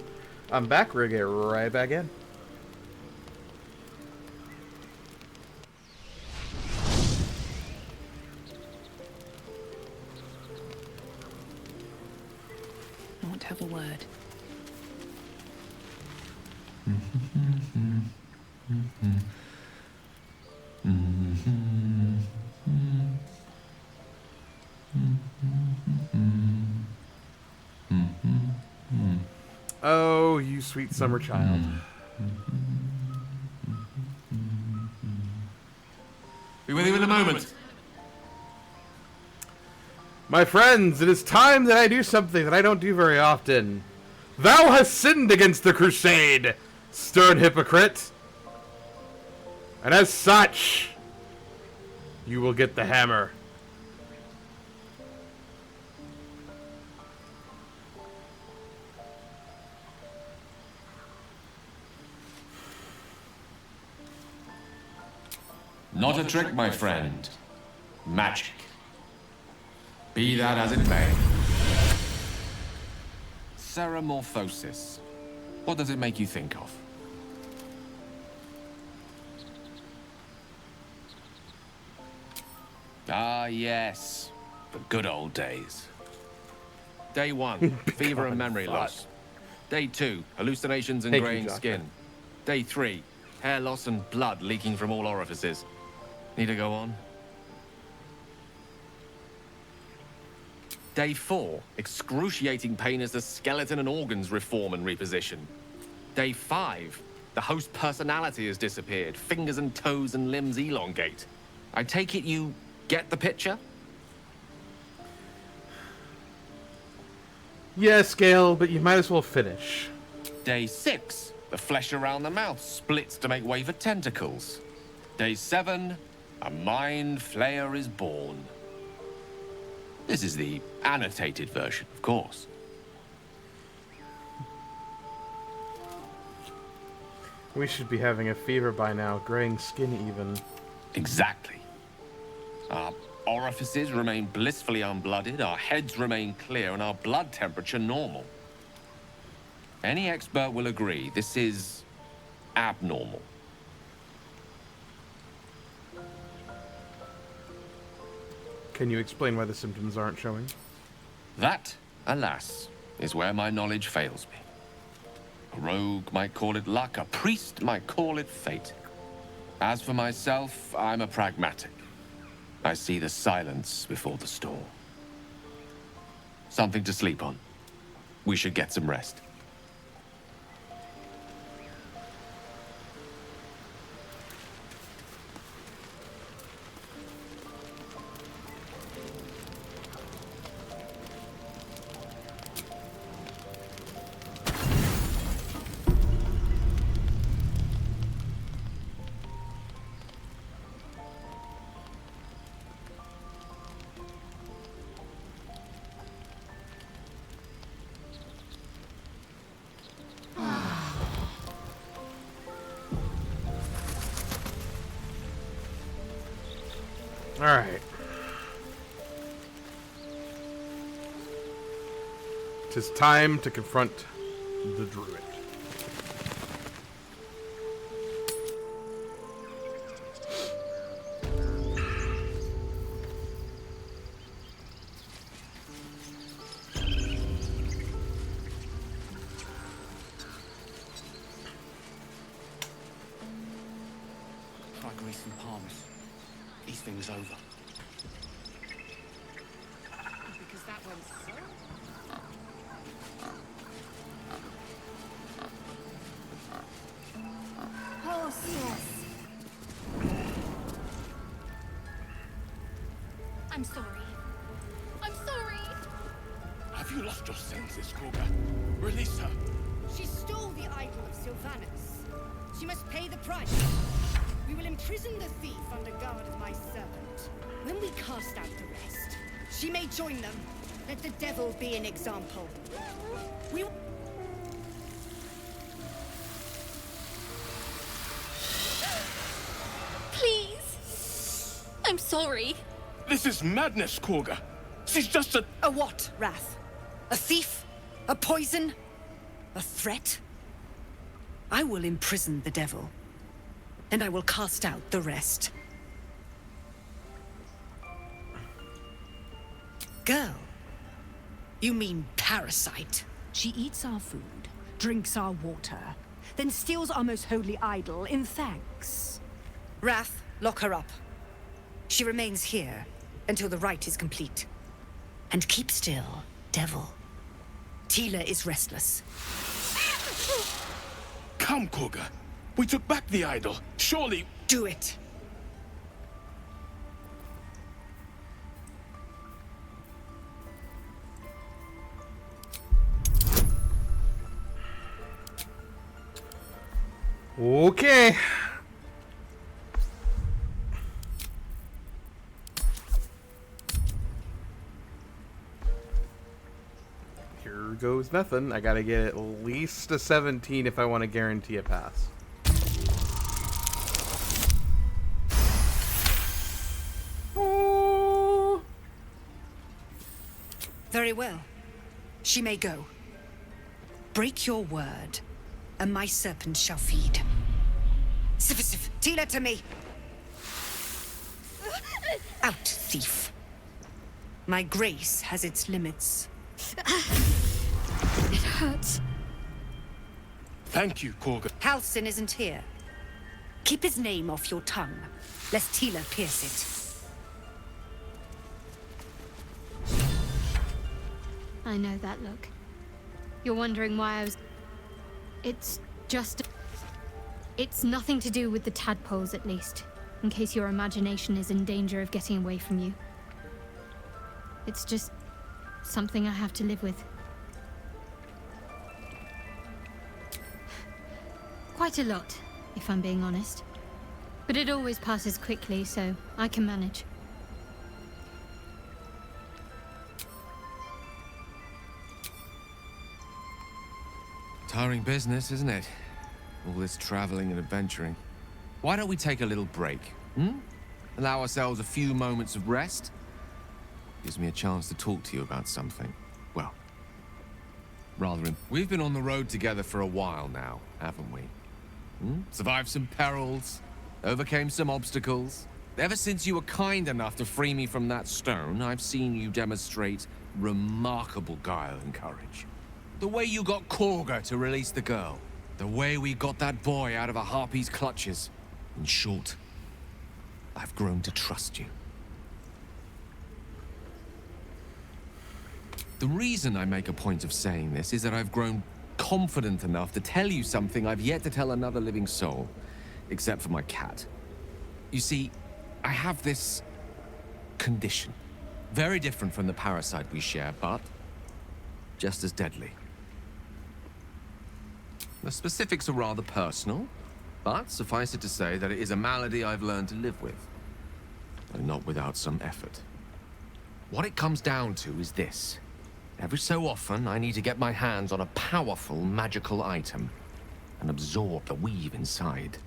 I'm back. We're gonna get right back in. I want to have a word. Oh, you sweet summer child. Be with you in a moment. My friends, it is time that I do something that I don't do very often. Thou hast sinned against the crusade, stern hypocrite. And as such, you will get the hammer. Not a trick, my friend. Magic. Be that as it may. Ceramorphosis. What does it make you think of? Ah, yes. The good old days. Day 1, fever and memory loss. Day 2, hallucinations and graying skin. Day 3, hair loss and blood leaking from all orifices. Need to go on? Day 4, excruciating pain as the skeleton and organs reform and reposition. Day 5, the host personality has disappeared. Fingers and toes and limbs elongate. I take it you get the picture? Yes, Gale, but you might as well finish. Day 6, the flesh around the mouth splits to make way for tentacles. Day 7, a mind flayer is born. This is the annotated version, of course. We should be having a fever by now, graying skin even. Exactly. Our orifices remain blissfully unblooded, our heads remain clear, and our blood temperature normal. Any expert will agree this is abnormal. Can you explain why the symptoms aren't showing? That, alas, is where my knowledge fails me. A rogue might call it luck, a priest might call it fate. As for myself, I'm a pragmatic. I see the silence before the storm. Something to sleep on. We should get some rest. Alright. 'Tis time to confront the druid. Try greasing palms. These things over. Because that one's so... Horse, yes. I'm sorry. I'm sorry. Have you lost your senses, Kruger? Release her. She stole the idol of Sylvanus. She must pay the price. We will imprison the thief under guard of my servant. When we cast out the rest, she may join them. Let the devil be an example. We... Please. I'm sorry. This is madness, Kruger. She's just a... A what, Wrath? A thief? A poison? A threat? I will imprison the devil, and I will cast out the rest. Girl? You mean parasite? She eats our food, drinks our water, then steals our most holy idol in thanks. Wrath, lock her up. She remains here until the rite is complete. And keep still, devil. Tila is restless. Come, Koga. We took back the idol. Surely... Do it. Okay. Here goes nothing. I gotta get at least a 17 if I want to guarantee a pass. Very well. She may go. Break your word, and my serpent shall feed. Sif, Tila to me! Out, thief. My grace has its limits. It hurts. Thank you, Koga. Halsin isn't here. Keep his name off your tongue, lest Tila pierce it. I know that look. You're wondering why I was... It's just... It's nothing to do with the tadpoles, at least. In case your imagination is in danger of getting away from you. It's just... something I have to live with. Quite a lot, if I'm being honest. But it always passes quickly, so I can manage. Tiring business, isn't it? All this traveling and adventuring. Why don't we take a little break, Allow ourselves a few moments of rest? Gives me a chance to talk to you about something. Well, we've been on the road together for a while now, haven't we? Survived some perils, overcame some obstacles. Ever since you were kind enough to free me from that stone, I've seen you demonstrate remarkable guile and courage. The way you got Korga to release the girl. The way we got that boy out of a harpy's clutches. In short, I've grown to trust you. The reason I make a point of saying this is that I've grown confident enough to tell you something I've yet to tell another living soul, except for my cat. You see, I have this condition. Very different from the parasite we share, but just as deadly. The specifics are rather personal, but suffice it to say that it is a malady I've learned to live with, though not without some effort. What it comes down to is this. Every so often, I need to get my hands on a powerful magical item and absorb the weave inside.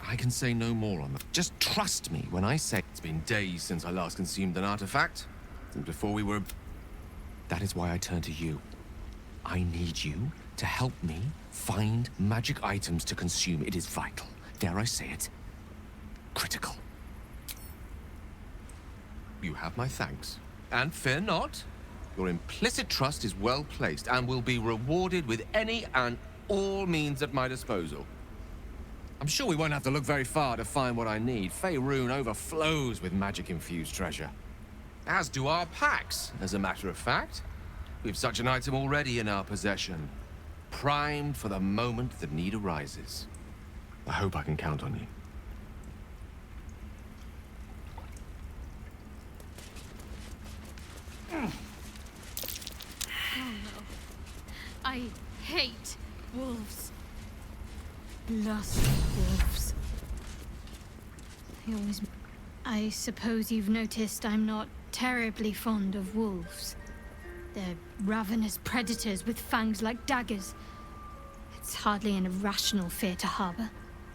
I can say no more on that. Just trust me when I say it's been days since I last consumed an artifact, since before we were... That is why I turn to you. I need you to help me find magic items to consume. It is vital. Dare I say it? Critical. You have my thanks. And fear not. Your implicit trust is well placed and will be rewarded with any and all means at my disposal. I'm sure we won't have to look very far to find what I need. Faerun overflows with magic-infused treasure. As do our packs, as a matter of fact. We've such an item already in our possession. Primed for the moment the need arises. I hope I can count on you. Oh no. I hate wolves. Lust wolves. I suppose you've noticed I'm not terribly fond of wolves. They're ravenous predators with fangs like daggers. It's hardly an irrational fear to harbor.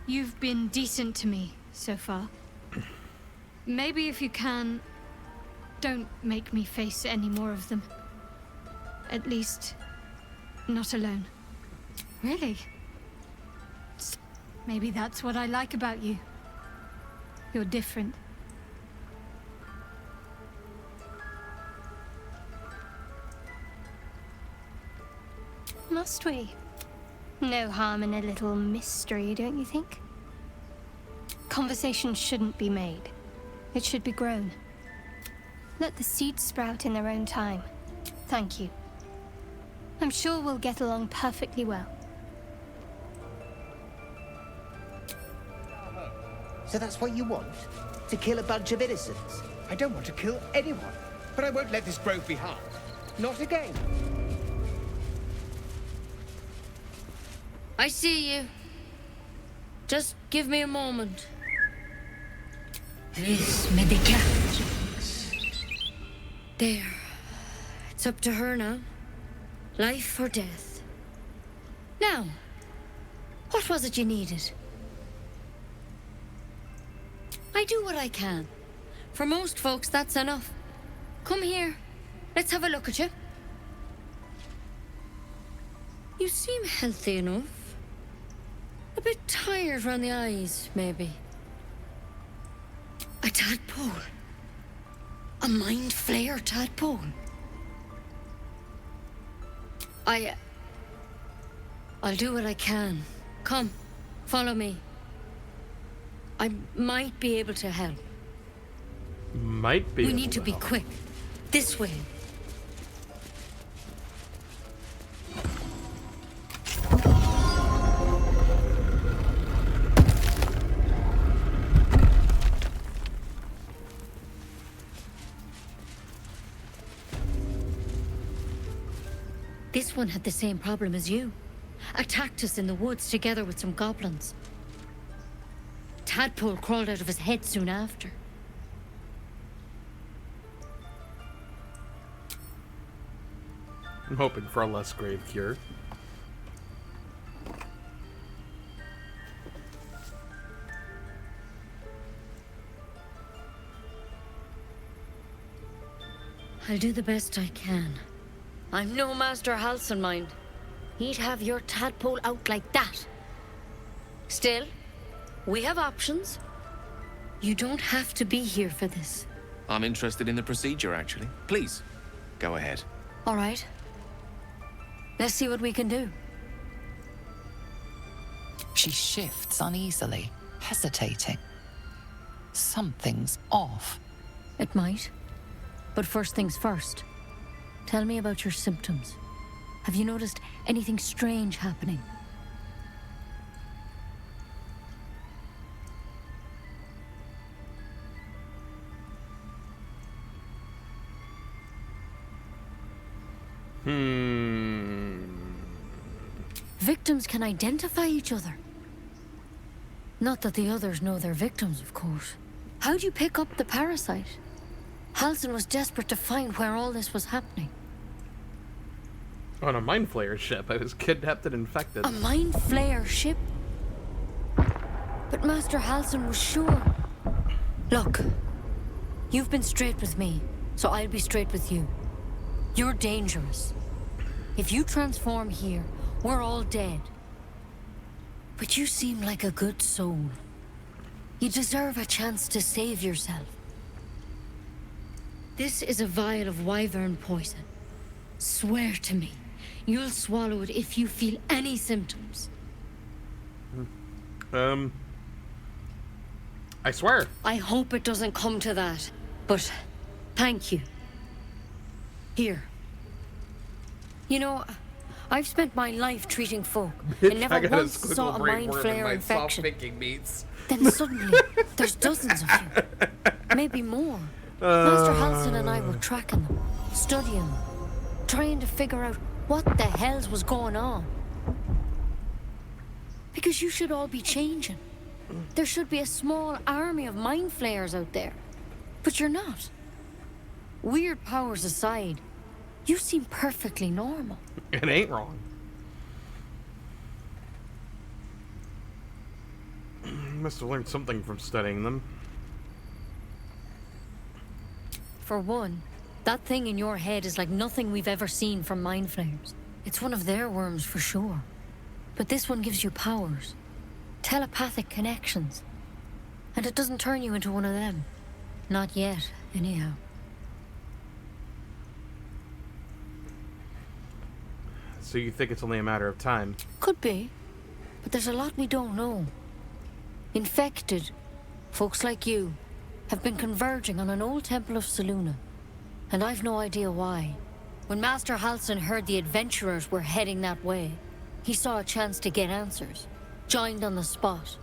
You've been decent to me so far. Maybe if you can, don't make me face any more of them. At least, not alone. Really? Maybe that's what I like about you. You're different. Must we? No harm in a little mystery, don't you think? Conversation shouldn't be made. It should be grown. Let the seeds sprout in their own time. Thank you. I'm sure we'll get along perfectly well. So that's what you want? To kill a bunch of innocents? I don't want to kill anyone, but I won't let this grove be harmed. Not again. I see you. Just give me a moment. This medicament. There. It's up to her now. Life or death. Now, what was it you needed? I do what I can. For most folks, that's enough. Come here. Let's have a look at you. You seem healthy enough. A bit tired around the eyes, maybe. A tadpole. A mind flayer tadpole. I'll do what I can. Come, follow me. I might be able to help. Might be. We need to be quick. This way. This one had the same problem as you. Attacked us in the woods together with some goblins. Tadpole crawled out of his head soon after. I'm hoping for a less grave cure. I'll do the best I can. I'm no Master Halcyon, mind. He'd have your tadpole out like that. Still, we have options. You don't have to be here for this. I'm interested in the procedure, actually. Please, go ahead. All right. Let's see what we can do. She shifts uneasily, hesitating. Something's off. It might. But first things first. Tell me about your symptoms. Have you noticed anything strange happening? Victims can identify each other. Not that the others know they're victims, of course. How'd you pick up the parasite? Halcyon was desperate to find where all this was happening. On a mind flayer ship, I was kidnapped and infected. A mind flayer ship? But Master Halcyon was sure. Look, you've been straight with me, so I'll be straight with you. You're dangerous. If you transform here, we're all dead. But you seem like a good soul. You deserve a chance to save yourself. This is a vial of wyvern poison. Swear to me, you'll swallow it if you feel any symptoms. I swear. I hope it doesn't come to that, but thank you. Here. You know, I've spent my life treating folk and never once saw a mind flayer infection. Then suddenly, there's dozens of you. Maybe more. Master Halcyon and I were tracking them, studying them, trying to figure out what the hells was going on. Because you should all be changing. There should be a small army of mind flayers out there. But you're not. Weird powers aside, you seem perfectly normal. It ain't wrong. Must have learned something from studying them. For one, That thing in your head is like nothing we've ever seen from mind flayers. It's one of their worms for sure. But this one gives you powers. Telepathic connections. And it doesn't turn you into one of them. Not yet, anyhow. So you think it's only a matter of time? Could be. But there's a lot we don't know. Infected, folks like you, have been converging on an old temple of Selûne. And I've no idea why. When Master Halsin heard the adventurers were heading that way, he saw a chance to get answers. Joined on the spot.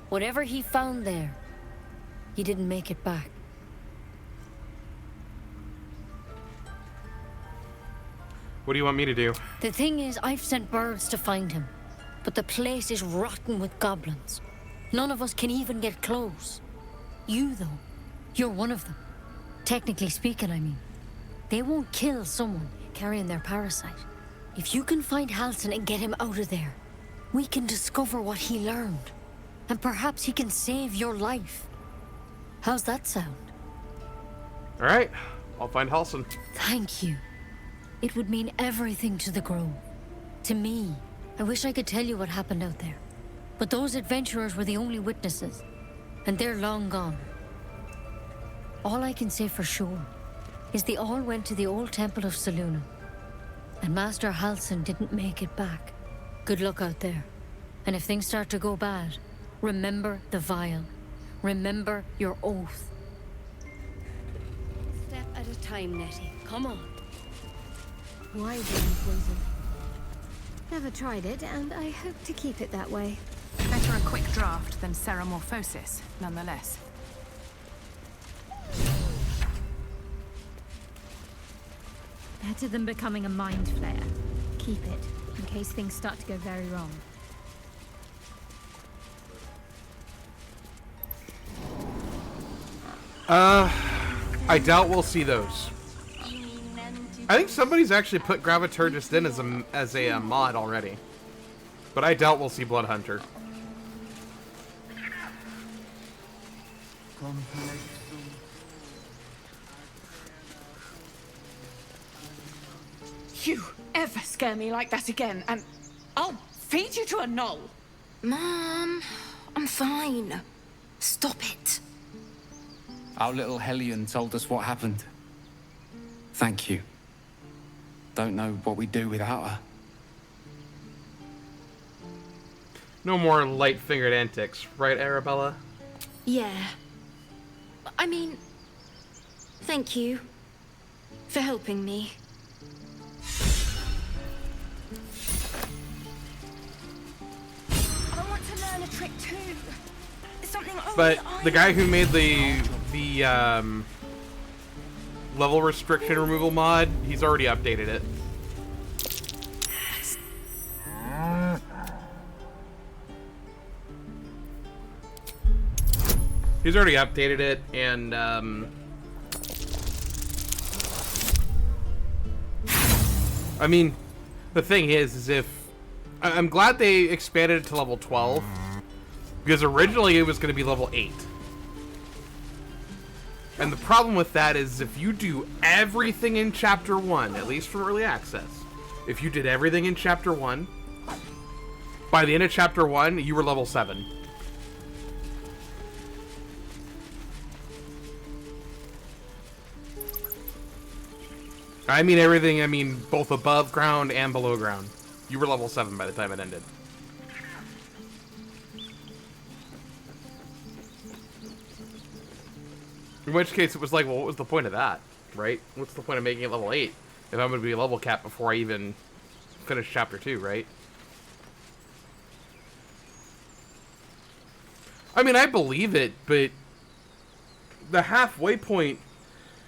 Whatever he found there, he didn't make it back. What do you want me to do? The thing is, I've sent birds to find him. But the place is rotten with goblins. None of us can even get close. You, though, you're one of them. Technically speaking, I mean. They won't kill someone carrying their parasite. If you can find Halsin and get him out of there, we can discover what he learned. And perhaps he can save your life. How's that sound? Alright, I'll find Halsin. Thank you. It would mean everything to the Grove. To me. I wish I could tell you what happened out there. But those adventurers were the only witnesses. And they're long gone. All I can say for sure is they all went to the old temple of Selûne. And Master Halsin didn't make it back. Good luck out there. And if things start to go bad, remember the vial. Remember your oath. Step at a time, Nettie. Come on. Why brain poison? Never tried it, and I hope to keep it that way. Better a quick draft than ceramorphosis, nonetheless. Better than becoming a mind flayer. Keep it, in case things start to go very wrong. I doubt we'll see those. I think somebody's actually put Graviturgist in as a mod already. But I doubt we'll see Blood Hunter. You ever scare me like that again, and I'll feed you to a gnoll. Mom, I'm fine. Stop it. Our little Hellion told us what happened. Thank you. Don't know what we'd do without her. No more light-fingered antics, right, Arabella? Yeah. I mean, thank you for helping me. I want to learn a trick too. Something only But I the guy who made the level restriction removal mod, he's already updated it. He's already updated it, and I mean, the thing is if I'm glad they expanded it to level 12, because originally it was going to be level 8. And the problem with that is if you do everything in Chapter 1, at least from Early Access, if you did everything in Chapter 1, by the end of Chapter 1, you were level 7. I mean everything, I mean both above ground and below ground. You were level 7 by the time it ended. In which case it was like, well, what was the point of that, right? What's the point of making it level 8 if I'm going to be level capped before I even finish Chapter 2, right? I mean, I believe it, but the halfway point,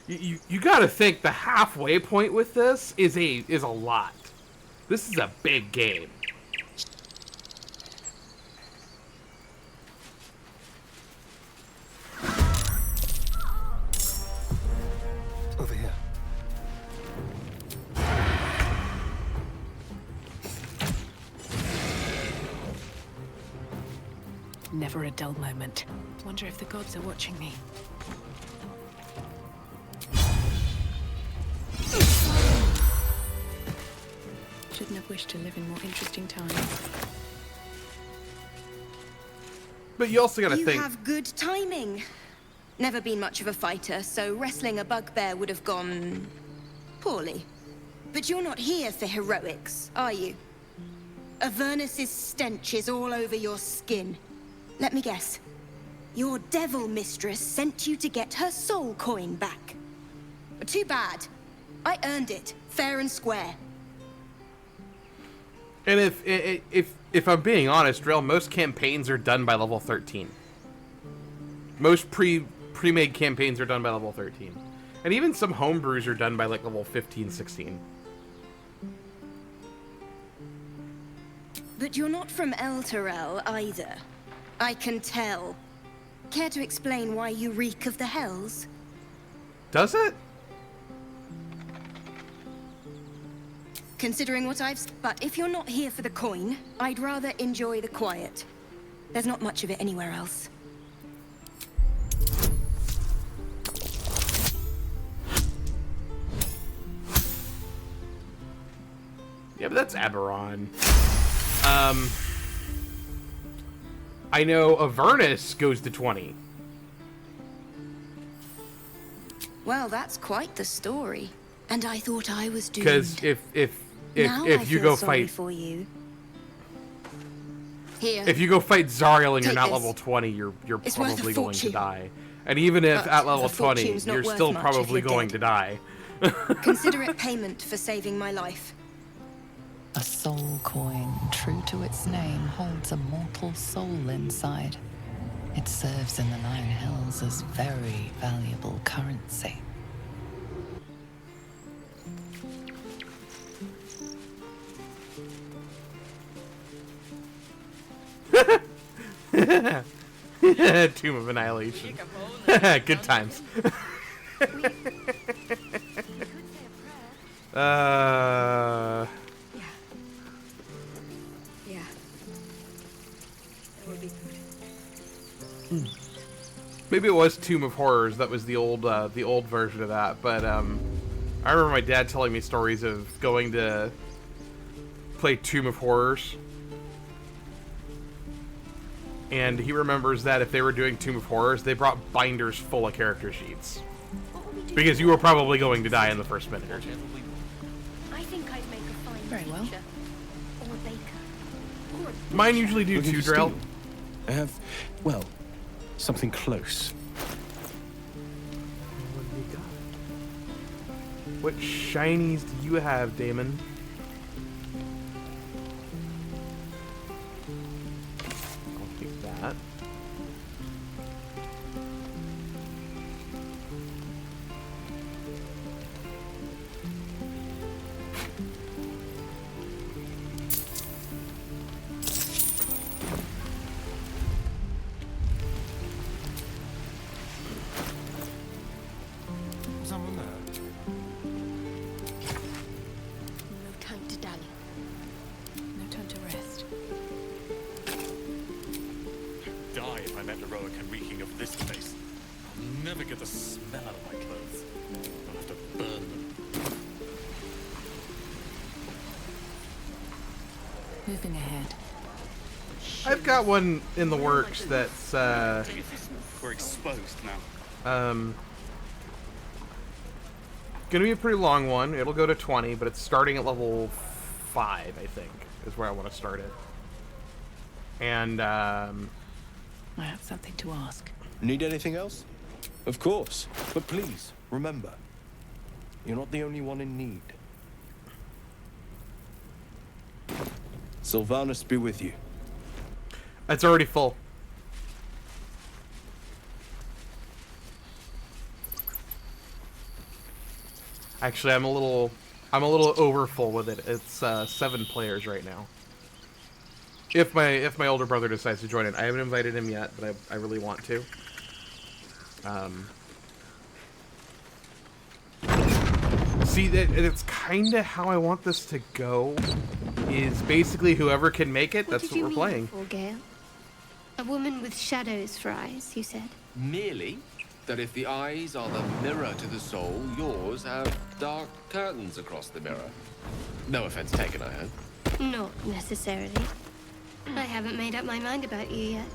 you gotta think the halfway point with this is a lot. This is a big game. Over here. Never a dull moment. Wonder if the gods are watching me. have wished to live in more interesting times. But you also gotta You think. have good timing. Never been much of a fighter, so wrestling a bugbear would have gone poorly. But you're not here for heroics, are you? Avernus's stench is all over your skin. Let me guess. Your devil mistress sent you to get her soul coin back. But too bad. I earned it, fair and square. And if I'm being honest, Drell, most campaigns are done by level 13. Most pre-made campaigns are done by level 13. And even some homebrews are done by like level 15, 16. But you're not from Elturel either. I can tell. Care to explain why you reek of the Hells? Does it? Considering what But if you're not here for the coin, I'd rather enjoy the quiet. There's not much of it anywhere else. Yeah, but that's Aberon. I know Avernus goes to 20. Well, that's quite the story. And I thought I was doomed. Because if you go fight for you. Here. If you go fight Zariel and you're Take not this. level 20, you're It's worth a probably going to fortune. die. And even if But at level a 20, fortune's not you're worth still much if probably you're going dead. to die. Consider it payment for saving my life. A soul coin, true to its name, holds a mortal soul inside. It serves in the Nine Hells as very valuable currency. Tomb of Annihilation. Good times. Yeah. That would be good. Maybe it was Tomb of Horrors. That was the old version of that. But I remember my dad telling me stories of going to play Tomb of Horrors, and he remembers that if they were doing Tomb of Horrors, they brought binders full of character sheets because you were probably going to die in the first minute or two. I think I'd make a fine Very well. teacher. Or a baker. Or a Mine usually do Looking too, for Drell. steel? I have, well, something close. What shinies do you have, Damon? I'll take that. Someone there. No time to dally. No time to rest. Die if I met Eroica reeking of this place. I'll never get the smell out of my clothes. I'll have to burn them. Moving ahead. I've got one in the works that's We're exposed now. gonna be a pretty long one. It'll go to 20, but it's starting at level 5, I think, is where I want to start it. And I have something to ask. Need anything else? Of course. But please, remember, you're not the only one in need. Sylvanus be with you. it's already full. Actually, I'm a little over full with it. It's 7 players right now. If my older brother decides to join it, I haven't invited him yet, but I really want to. See, it's kind of how I want this to go. Is basically whoever can make it. That's what we're playing. For Gale? A woman with shadows for eyes, you said. Merely that if the eyes are the mirror to the soul, yours have dark curtains across the mirror. No offense taken, I hope. Not necessarily. I haven't made up my mind about you yet.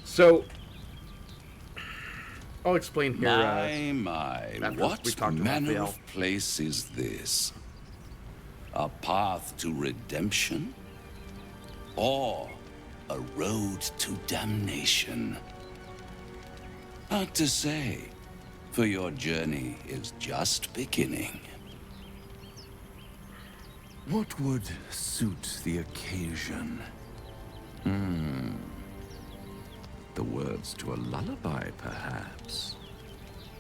So, I'll explain here. My, after we what talked about manner Vale. of place is this? A path to redemption? Or a road to damnation? Hard to say, for your journey is just beginning. What would suit the occasion? The words to a lullaby, perhaps.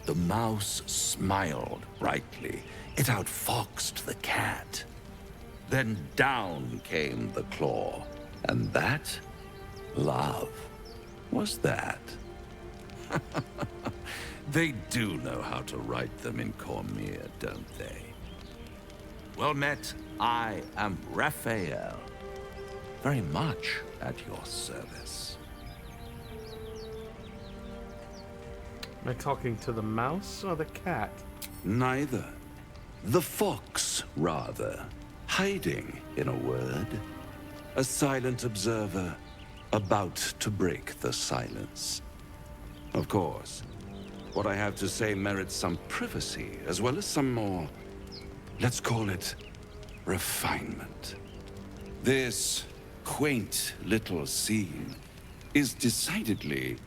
The mouse smiled brightly. It outfoxed the cat. Then down came the claw. And that, love, was that. They do know how to write them in Cormier, don't they? Well met, I am Raphael. Very much at your service. Am I talking to the mouse or the cat? Neither. The fox, rather. Hiding, in a word. A silent observer, about to break the silence. Of course, what I have to say merits some privacy, as well as some more, let's call it, refinement. This quaint little scene is decidedly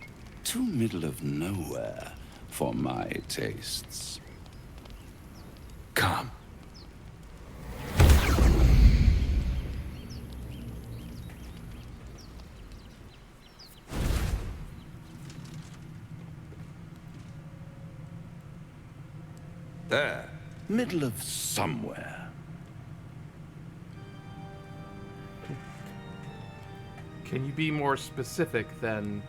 too middle of nowhere for my tastes. Come. There, middle of somewhere. Can you be more specific than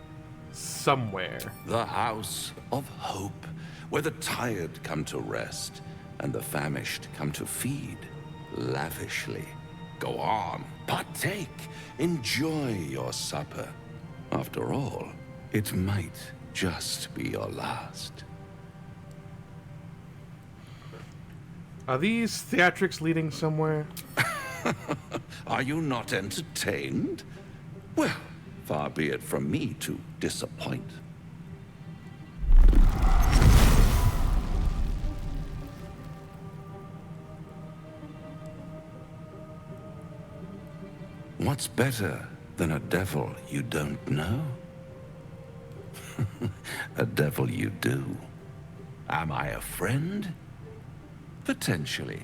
somewhere? The House of Hope, where the tired come to rest and the famished come to feed lavishly. Go on, partake, enjoy your supper. After all, it might just be your last. Are these theatrics leading somewhere? Are you not entertained? Well, far be it from me to disappoint. What's better than a devil you don't know? A devil you do. Am I a friend? Potentially.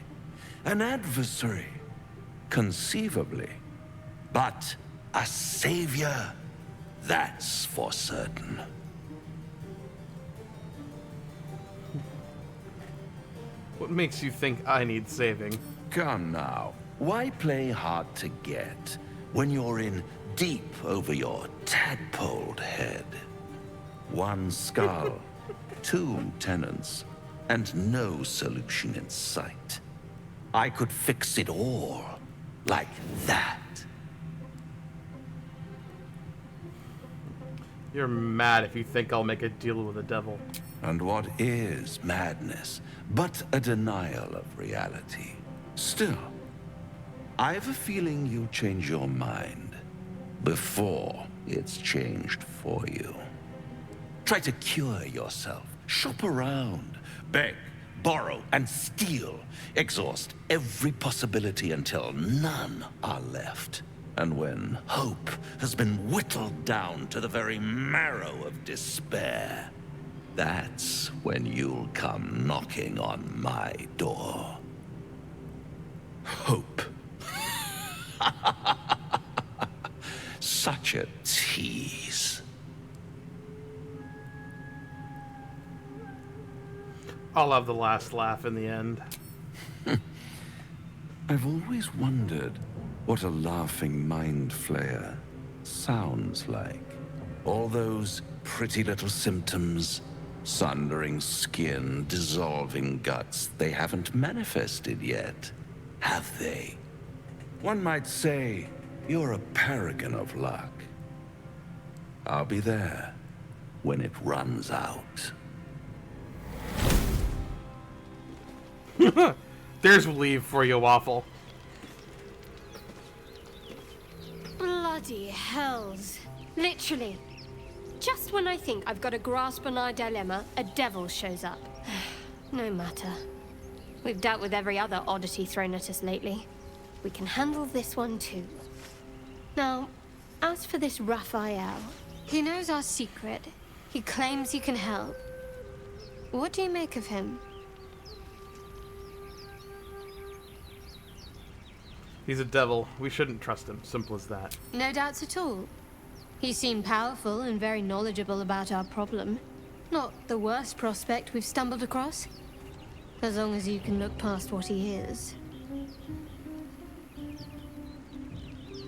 An adversary? Conceivably. But a savior? That's for certain. What makes you think I need saving? Come now. Why play hard to get when you're in deep over your tadpoled head? One skull, two tenants, and no solution in sight. I could fix it all, like that. You're mad if you think I'll make a deal with the devil. And what is madness but a denial of reality? Still, I have a feeling you'll change your mind before it's changed for you. Try to cure yourself, shop around, beg, borrow, and steal. Exhaust every possibility until none are left. And when hope has been whittled down to the very marrow of despair, that's when you'll come knocking on my door. Hope. Such a tease. I'll have the last laugh in the end. I've always wondered what a laughing mind flayer sounds like. All those pretty little symptoms, sundering skin, dissolving guts, they haven't manifested yet, have they? One might say you're a paragon of luck. I'll be there when it runs out. There's leave for you, Waffle. Bloody hells. Literally. Just when I think I've got a grasp on our dilemma, a devil shows up. No matter. We've dealt with every other oddity thrown at us lately. We can handle this one too. Now, as for this Raphael, he knows our secret. He claims he can help. What do you make of him? He's a devil. We shouldn't trust him. Simple as that. No doubts at all. He seemed powerful and very knowledgeable about our problem. Not the worst prospect we've stumbled across. As long as you can look past what he is.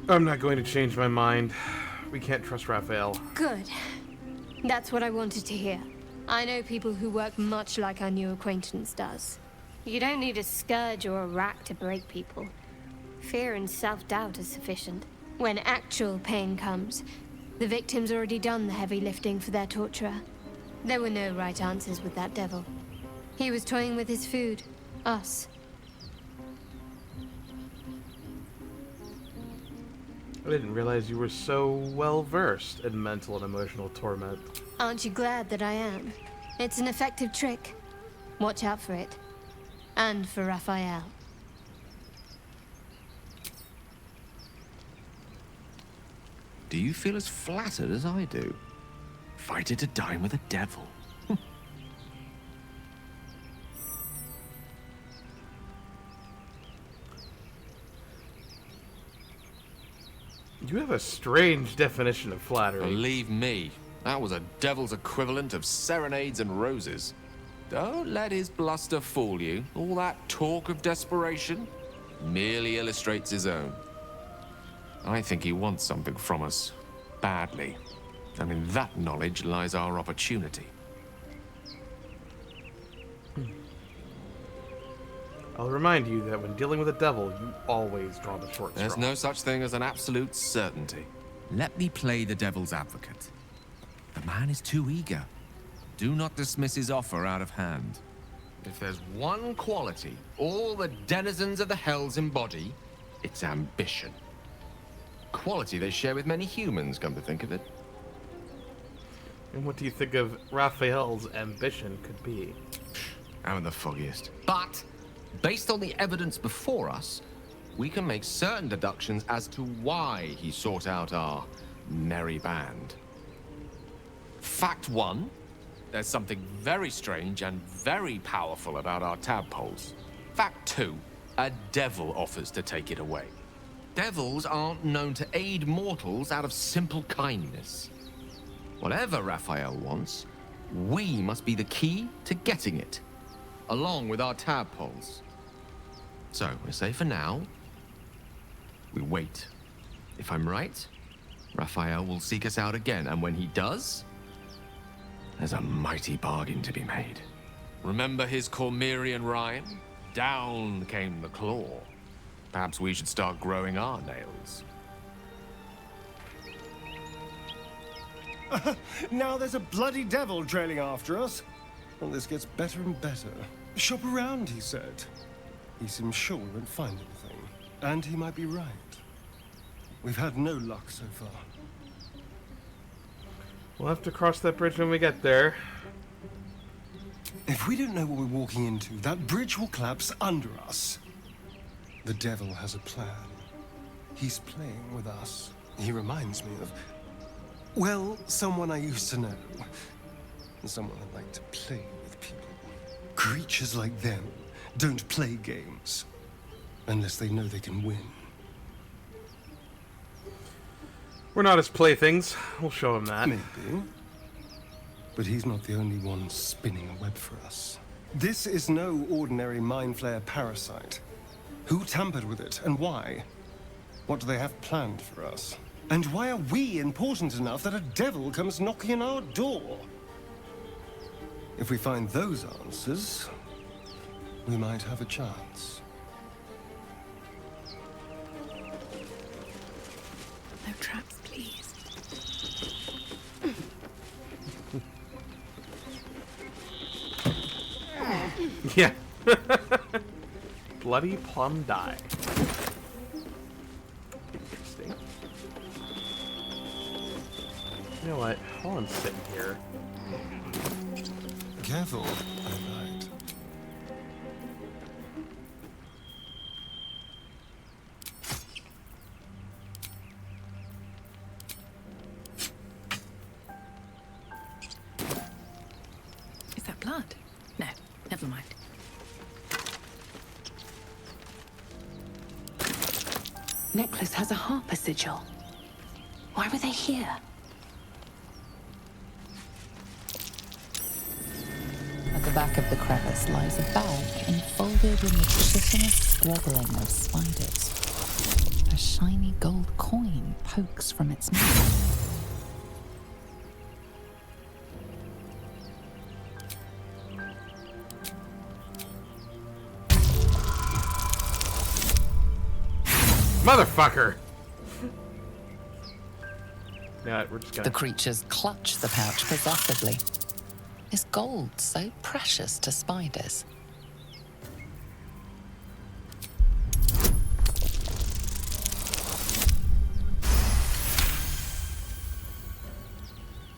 I'm not going to change my mind. We can't trust Raphael. Good. That's what I wanted to hear. I know people who work much like our new acquaintance does. You don't need a scourge or a rack to break people. Fear and self-doubt is sufficient. When actual pain comes, the victim's already done the heavy lifting for their torturer. There were no right answers with that devil. He was toying with his food. Us. I didn't realize you were so well-versed in mental and emotional torment. Aren't you glad that I am? It's an effective trick. Watch out for it. And for Raphael. Do you feel as flattered as I do? Invited to dine with a devil. You have a strange definition of flattery. Believe me, that was a devil's equivalent of serenades and roses. Don't let his bluster fool you. All that talk of desperation merely illustrates his own. I think he wants something from us, badly. And in that knowledge lies our opportunity. I'll remind you that when dealing with a devil, you always draw the short straw. There's no such thing as an absolute certainty. Let me play the devil's advocate. The man is too eager. Do not dismiss his offer out of hand. If there's one quality all the denizens of the hells embody, it's ambition. Quality they share with many humans, come to think of it. And what do you think of Raphael's ambition could be? I'm the foggiest. But, based on the evidence before us, we can make certain deductions as to why he sought out our merry band. Fact one, there's something very strange and very powerful about our tadpoles. Fact two, a devil offers to take it away. Devils aren't known to aid mortals out of simple kindness. Whatever Raphael wants, we must be the key to getting it, along with our tadpoles. So, we say for now, we wait. If I'm right, Raphael will seek us out again, and when he does, there's a mighty bargain to be made. Remember his Cormyrean rhyme? Down came the claw. Perhaps we should start growing our nails. Now there's a bloody devil trailing after us. Well, this gets better and better. Shop around, he said. He seems sure we won't find anything. And he might be right. We've had no luck so far. We'll have to cross that bridge when we get there. If we don't know what we're walking into, that bridge will collapse under us. The devil has a plan. He's playing with us. He reminds me of, well, someone I used to know. Someone that liked to play with people. Creatures like them don't play games unless they know they can win. We're not his playthings. We'll show him that. Maybe. But he's not the only one spinning a web for us. This is no ordinary mind flayer parasite. Who tampered with it and why? What do they have planned for us? And why are we important enough that a devil comes knocking on our door? If we find those answers, we might have a chance. No traps, please. Yeah. Bloody plum dye. Interesting. You know what? While I'm sitting here. Careful, I lied. Is that blood? No, never mind. Necklace has a harper sigil. Why were they here? At the back of the crevice lies a bag enfolded in the chitinous squabbling of spiders. A shiny gold coin pokes from its mouth. Motherfucker! Yeah, we're just gonna... The creatures clutch the pouch possessively. Is gold so precious to spiders?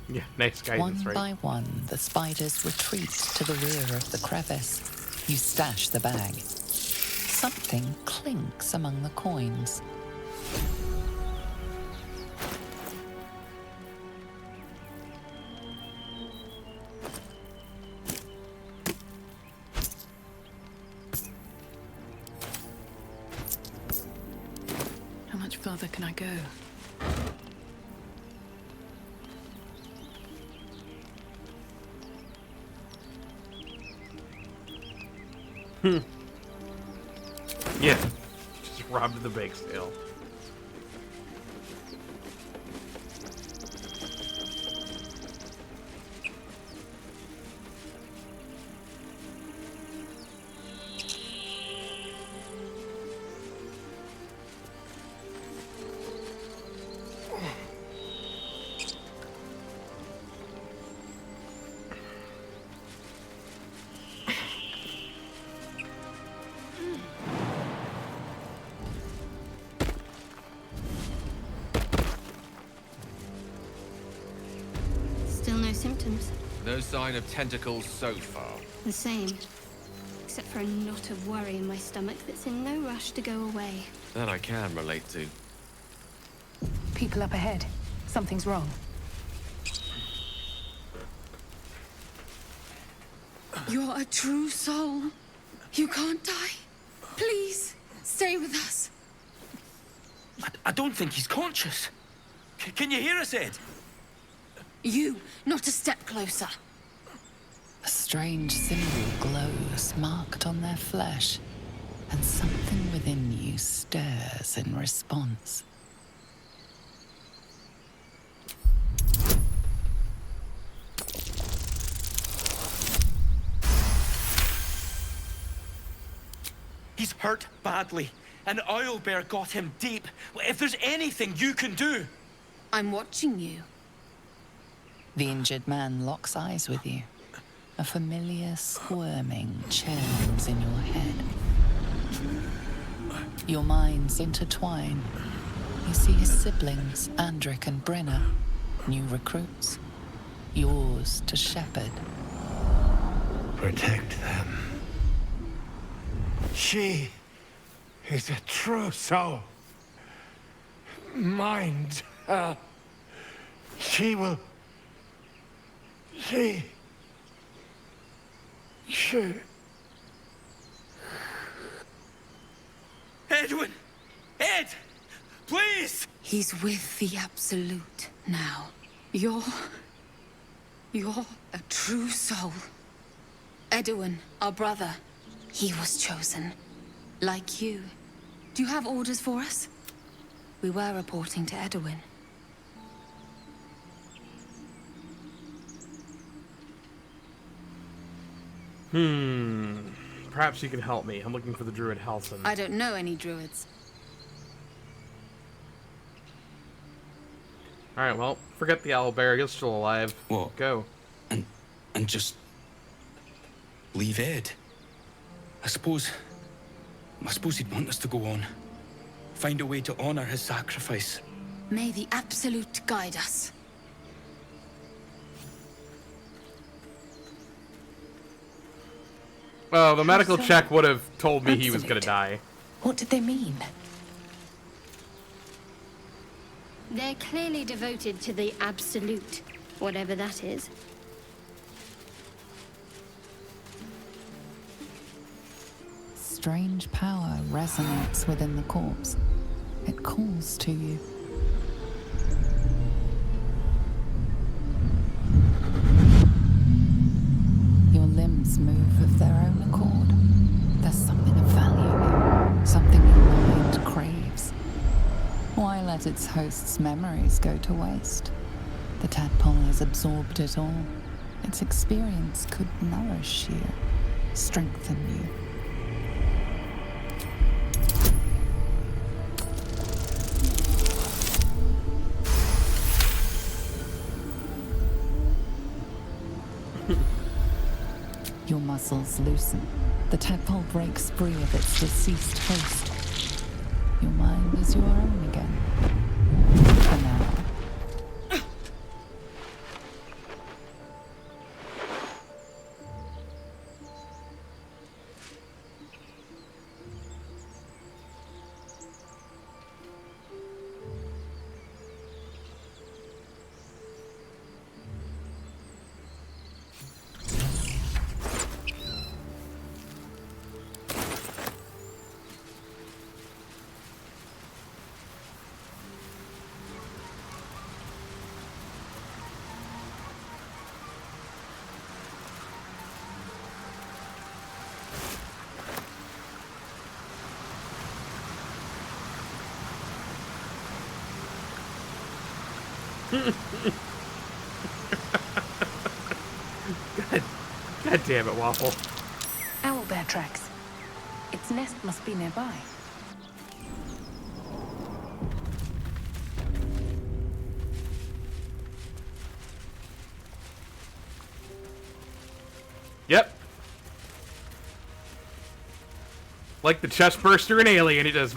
Yeah, nice guidance, right? One by one, the spiders retreat to the rear of the crevice. You stash the bag. Something clinks among the coins. How much further can I go? Yeah, just robbed the bake sale. Still no symptoms. No sign of tentacles so far. The same. Except for a knot of worry in my stomach that's in no rush to go away. That I can relate to. People up ahead. Something's wrong. You're a true soul. You can't die. Please, stay with us. I don't think he's conscious. Can you hear us, Ed? You, not a step closer. A strange symbol glows, marked on their flesh, and something within you stirs in response. He's hurt badly. An owlbear got him deep. If there's anything you can do... I'm watching you. The injured man locks eyes with you. A familiar squirming churns in your head. Your minds intertwine. You see his siblings, Andric and Brenna, new recruits. Yours to shepherd. Protect them. She is a true soul. Mind her. She will... She... Edwin! Ed! Please! He's with the Absolute now. You're a true soul. Edwin, our brother, he was chosen. Like you. Do you have orders for us? We were reporting to Edwin. Perhaps you can help me. I'm looking for the druid Halsin. I don't know any druids. Alright, well, forget the owlbear. He's still alive. What? Go. And just leave Ed. I suppose he'd want us to go on. Find a way to honor his sacrifice. May the Absolute guide us. Well, the medical so? check would have told me he was gonna Absolute. die. What did they mean? They're clearly devoted to the Absolute, whatever that is. Strange power resonates within the corpse. It calls to you. Your limbs move of their own accord. There's something of value here, something your mind craves. Why let its host's memories go to waste? The tadpole has absorbed it all. Its experience could nourish you, strengthen you. Your muscles loosen. The tadpole breaks free of its deceased host. Your mind is your own again. For now. God damn it, Waffle. Owlbear tracks. Its nest must be nearby. Yep. Like the chest burster in Alien, he just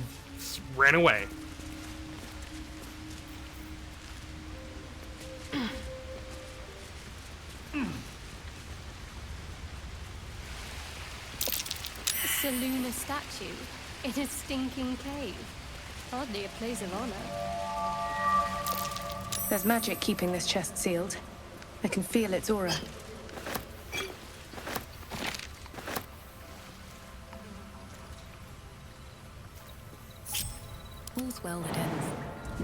ran away. Seluna statue in a stinking cave. Hardly a place of honor. There's magic keeping this chest sealed. I can feel its aura. All's well that ends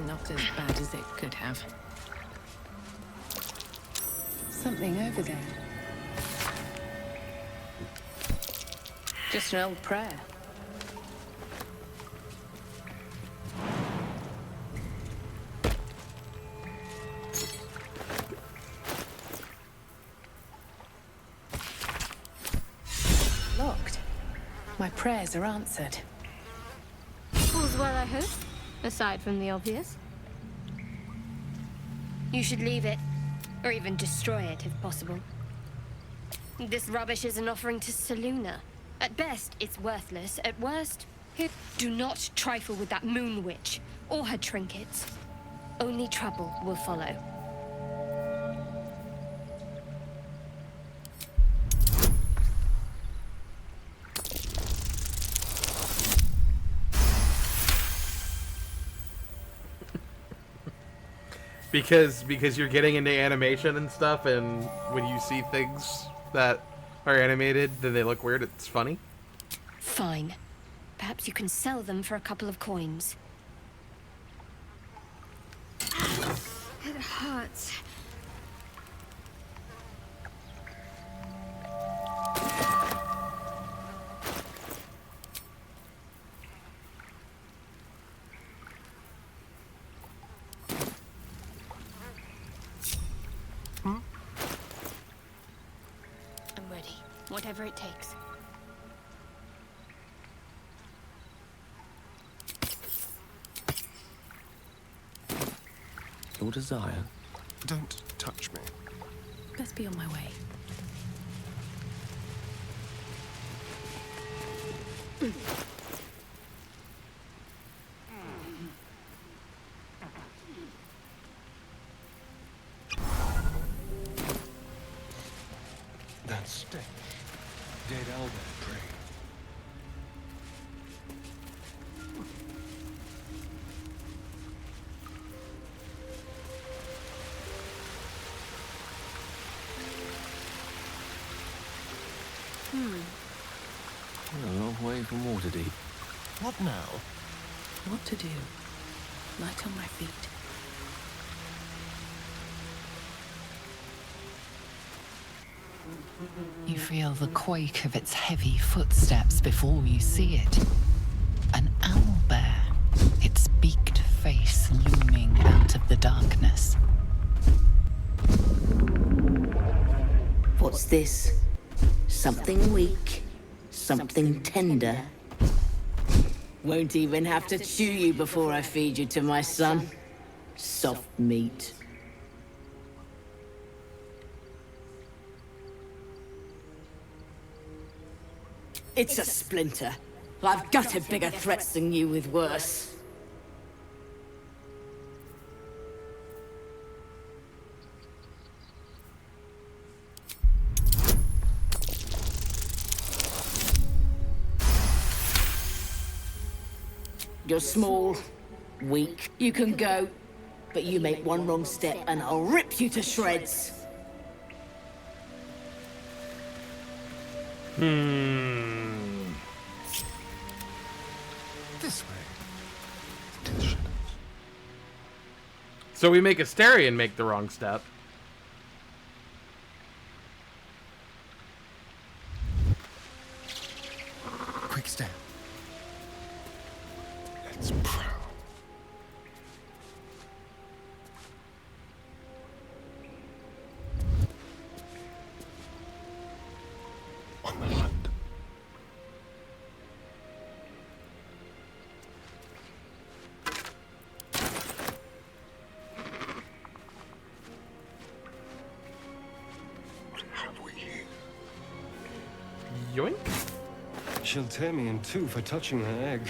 not as bad as it could have. Something over there. Just an old prayer. Locked. My prayers are answered. All's well, I hope, aside from the obvious. You should leave it, or even destroy it if possible. This rubbish is an offering to Seluna. At best, it's worthless. At worst, do not trifle with that moon witch or her trinkets. Only trouble will follow. Because you're getting into animation and stuff, and when you see things that are animated, then they look weird. It's funny. Fine. Perhaps you can sell them for a couple of coins. It hurts. I'm ready. Whatever it takes. Your desire. Don't touch me. Best be on my way. That stench. Dead elder tree. A long way from Waterdeep. What now? What to do? Light on my feet. You feel the quake of its heavy footsteps before you see it. An owlbear, its beaked face looming out of the darkness. What's this? Something weak, something tender. Won't even have to chew you before I feed you to my son. Soft meat. It's a splinter. I've gutted bigger threats than you with worse. You're small, weak. You can go, but you make one wrong step and I'll rip you to shreds. This way. So we make Astarion make the wrong step. Quick step. Let's prowl. On the hunt. What have we here? Yoink. She'll tear me in two for touching her egg.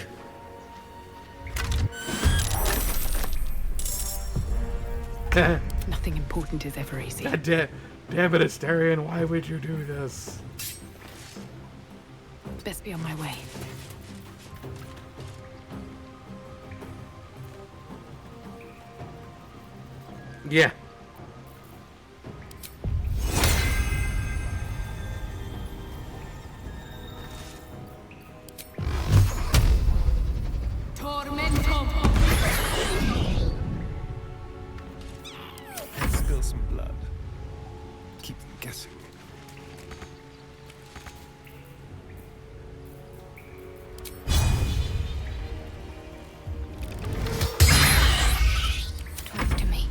Nothing important is ever easy. God damn it, Astarion, why would you do this? Best be on my way. Yeah. Let's spill some blood. Keep them guessing. Talk to me.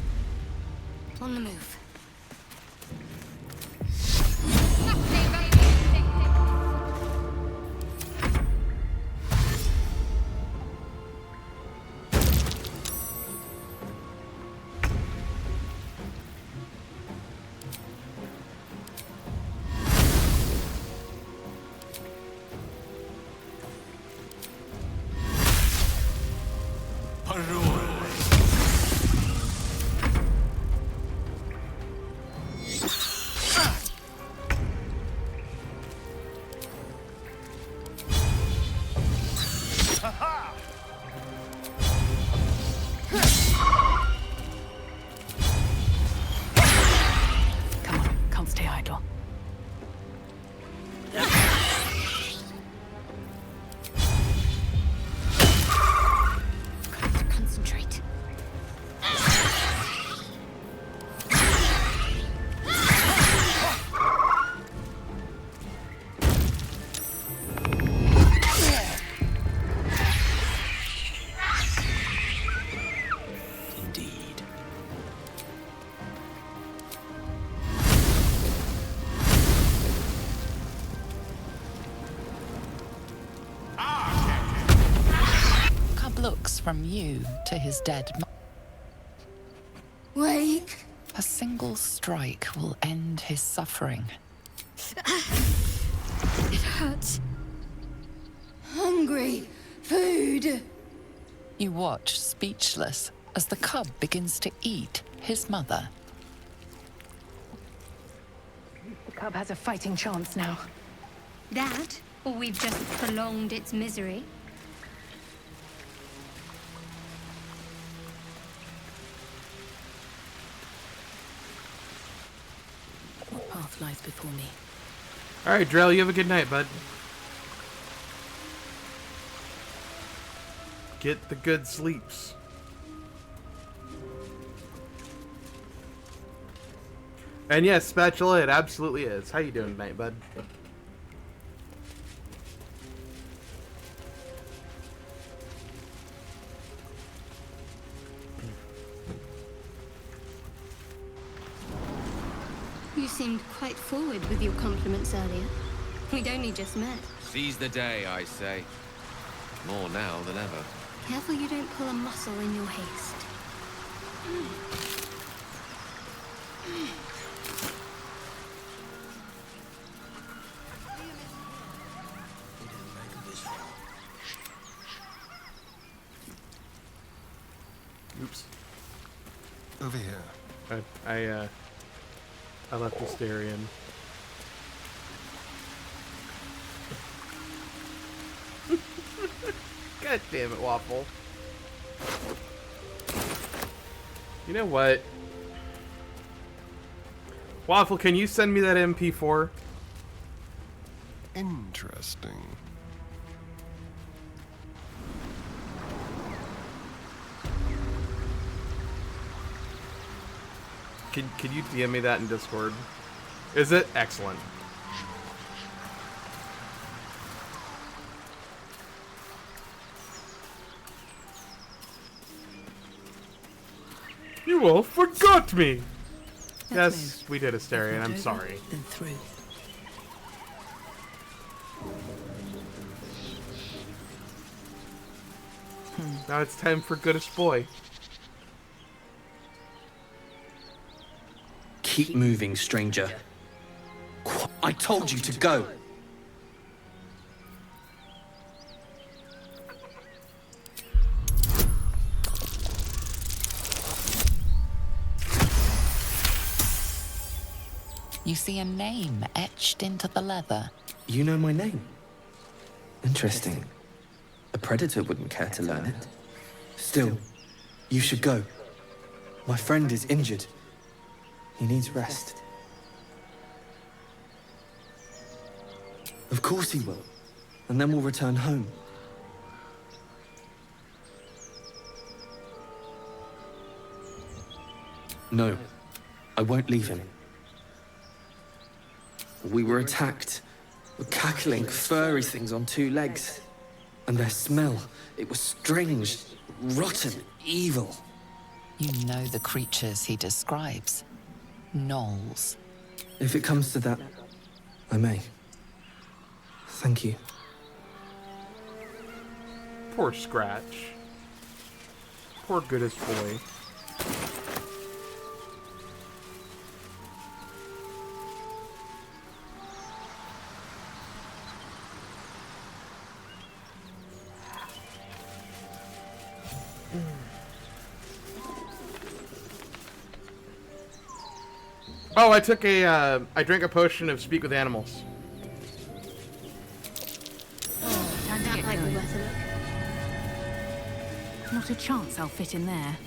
looks from you to his dead Wake. A single strike will end his suffering. It hurts. Hungry. Food. You watch, speechless, as the cub begins to eat his mother. The cub has a fighting chance now. That, or we've just prolonged its misery. What path lies before me? All right, Drell, you have a good night, bud. Get the good sleeps. And yes, Spatula, it absolutely is. How you doing tonight, bud? You seemed quite forward with your compliments earlier. We'd only just met. Seize the day, I say. More now than ever. Careful you don't pull a muscle in your haste. Oops. Over here. I left the stereo in. God damn it, Waffle. You know what? Waffle, can you send me that MP4? Interesting. Can you DM me that in Discord? Is it? Excellent. You all forgot me! Yes, we did, Asterion. I'm sorry. Then through. Now it's time for Goodest Boy. Keep moving, stranger. I told you to go. You see a name etched into the leather. You know my name? Interesting. A predator wouldn't care to learn it. Still, you should go. My friend is injured. He needs rest. Of course he will. And then we'll return home. No, I won't leave him. We were attacked. Cackling, furry things on two legs. And their smell, it was strange, rotten, evil. You know the creatures he describes. Gnolls. If it comes to that, I may. Thank you. Poor Scratch. Poor Goodest Boy. Oh, I took a, I drank a potion of Speak with Animals. That might be worth a look. Not a chance I'll fit in there.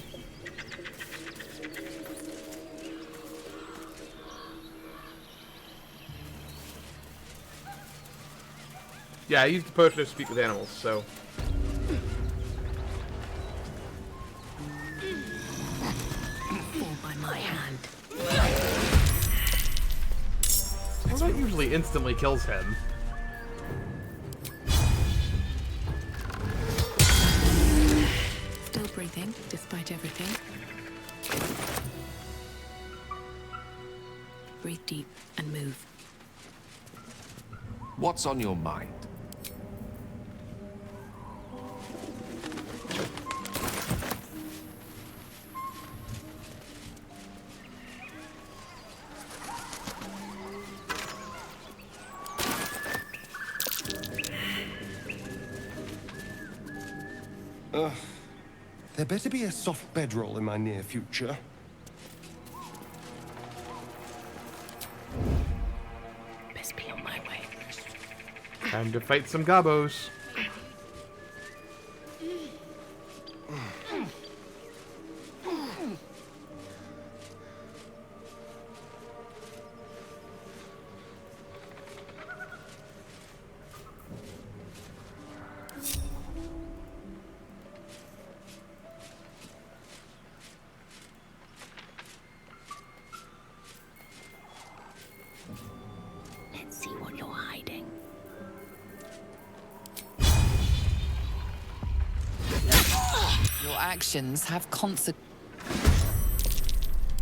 Yeah, I used the potion of Speak with Animals, so. Fall by my hand. Well, that usually instantly kills him. Still breathing, despite everything. Breathe deep and move. What's on your mind? There better be a soft bedroll in my near future. Best be on my way. Time to fight some gobos. Let's see what you're hiding. Your actions have consequences.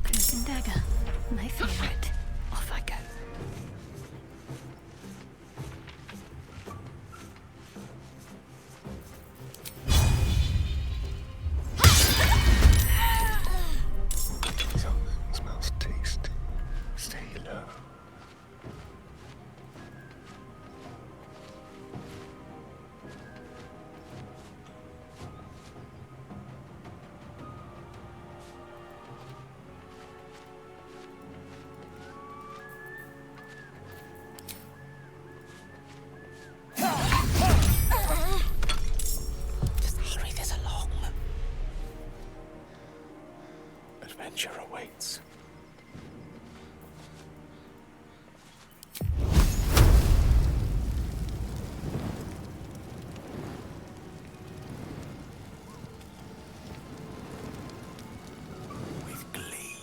Cloak and dagger. My favorite. Off I go. Something smells tasty. Stay low. Just hurry this along. Adventure awaits. With glee.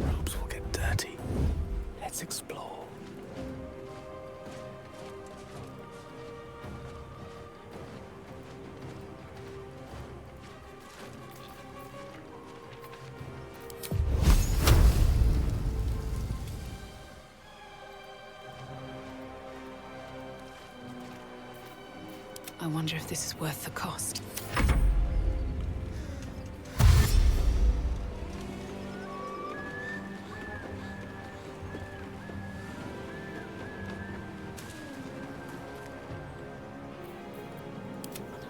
Robes will get dirty. Let's explore. I wonder if this is worth the cost.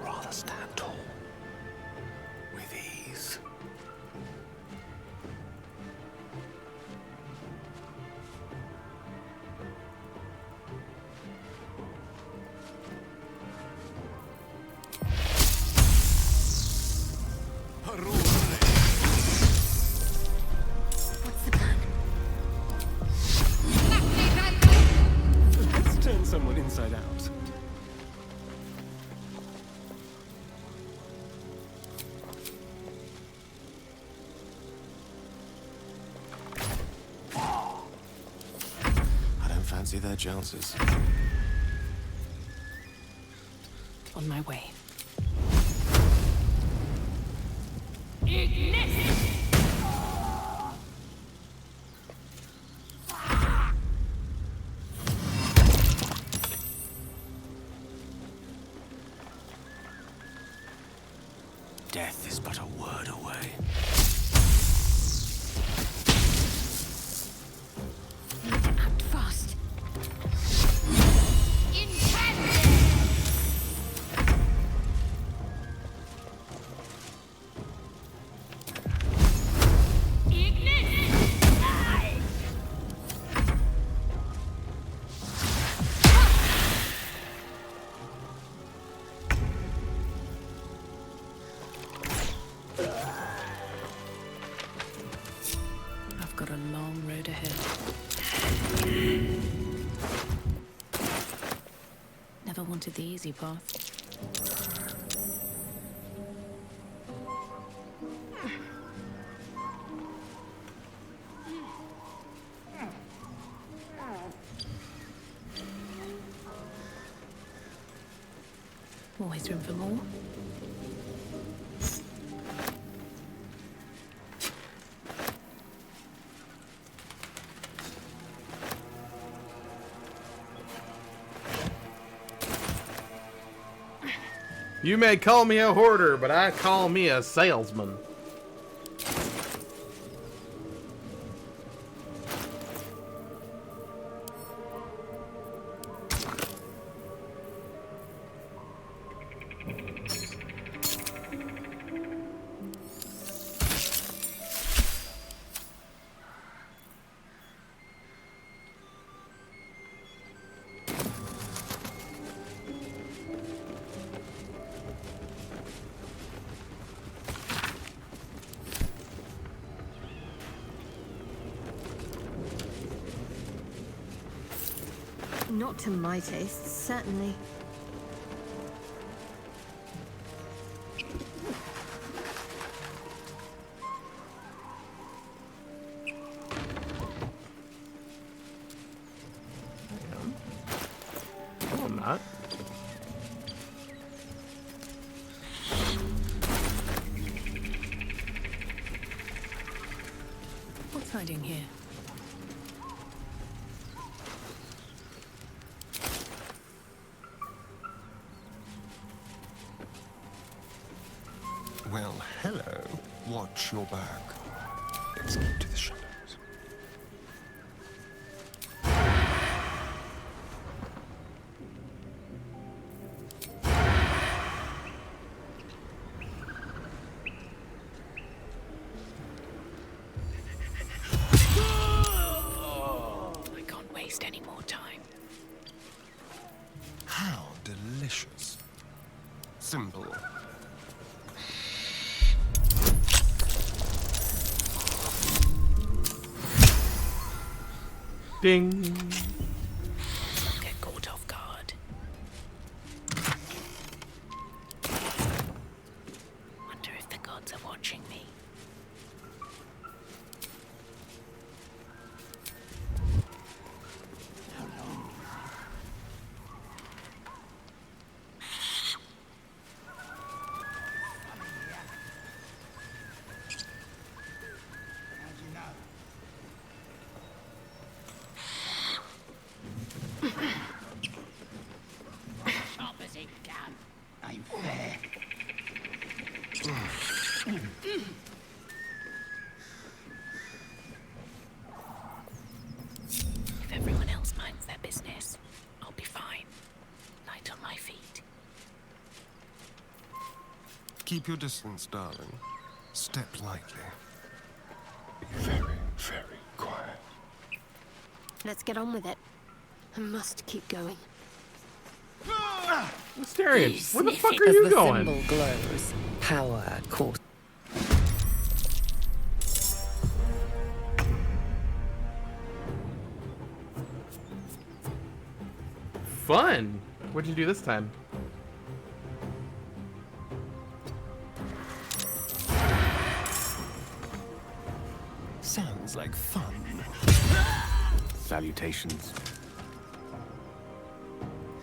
Rather stand tall. With ease. What's the plan? Let's turn someone inside out. I don't fancy their chances. On my way. Death is but a word away. Need to act fast. I've got a long road ahead. Never wanted the easy path. Always room for more. You may call me a hoarder, but I call me a salesman. Not to my taste, certainly. No, I'm not. What's hiding here? Well, hello. Watch your back. Let's keep to the shadows. I can't waste any more time. How delicious. Simple. Ding. Don't get caught off guard. Wonder if the gods are watching me. Sharp as it can. Ain't fair. If everyone else minds their business, I'll be fine. Light on my feet. Keep your distance, darling. Step lightly. Be very, very quiet. Let's get on with it. I must keep going. Mysterious. Where the fuck are As you the going? symbol glows, power courses. Fun. What'd you do this time? Sounds like fun. Salutations.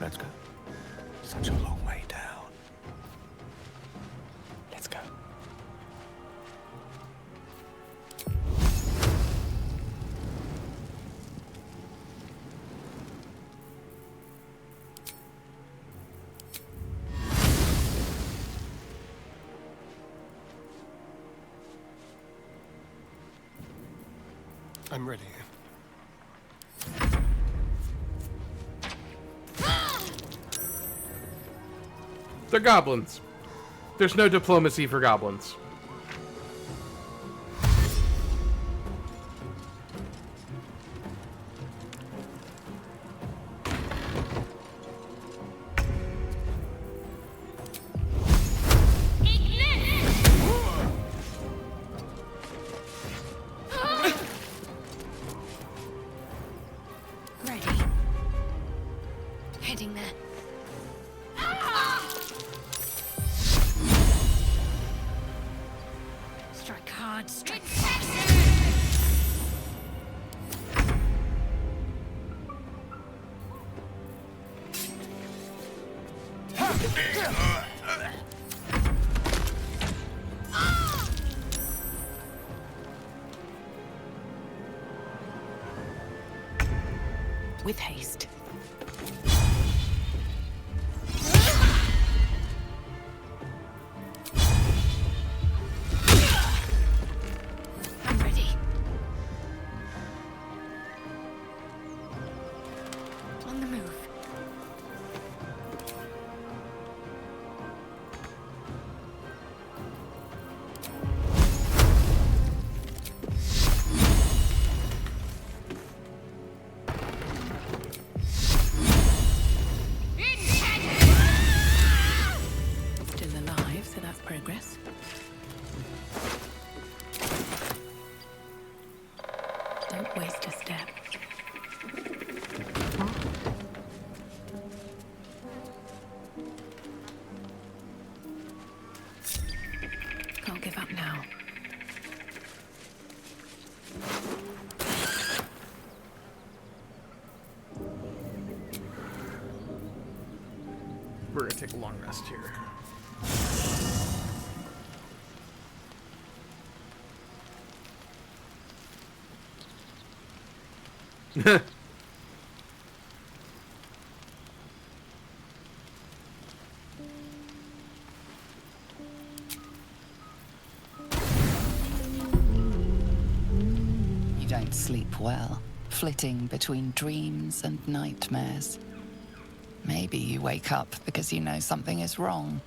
Let's go. Such a long way down. Let's go. I'm ready. They're goblins. There's no diplomacy for goblins. Ready. Heading there. Strike hard, strike fast. With haste. I'm ready. On the move. give up now. We're gonna take a long rest here. You don't sleep well, flitting between dreams and nightmares. Maybe you wake up because you know something is wrong.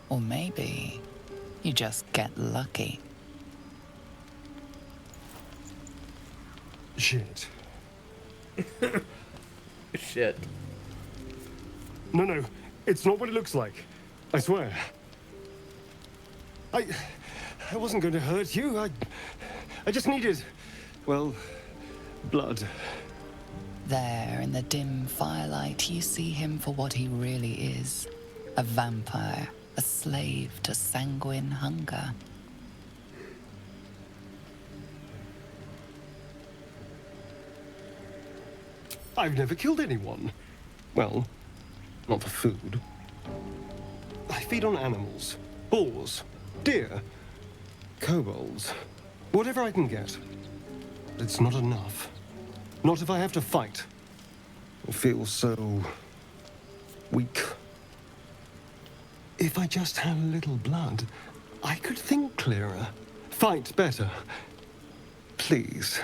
Or maybe you just get lucky. Shit. Shit. No, it's not what it looks like. I swear. I wasn't going to hurt you. I just needed, well, blood. There, in the dim firelight, you see him for what he really is. A vampire, a slave to sanguine hunger. I've never killed anyone. Well, not for food. I feed on animals. Boars. Deer. Kobolds. Whatever I can get. But it's not enough. Not if I have to fight. I feel so... weak. If I just had a little blood, I could think clearer. Fight better. Please.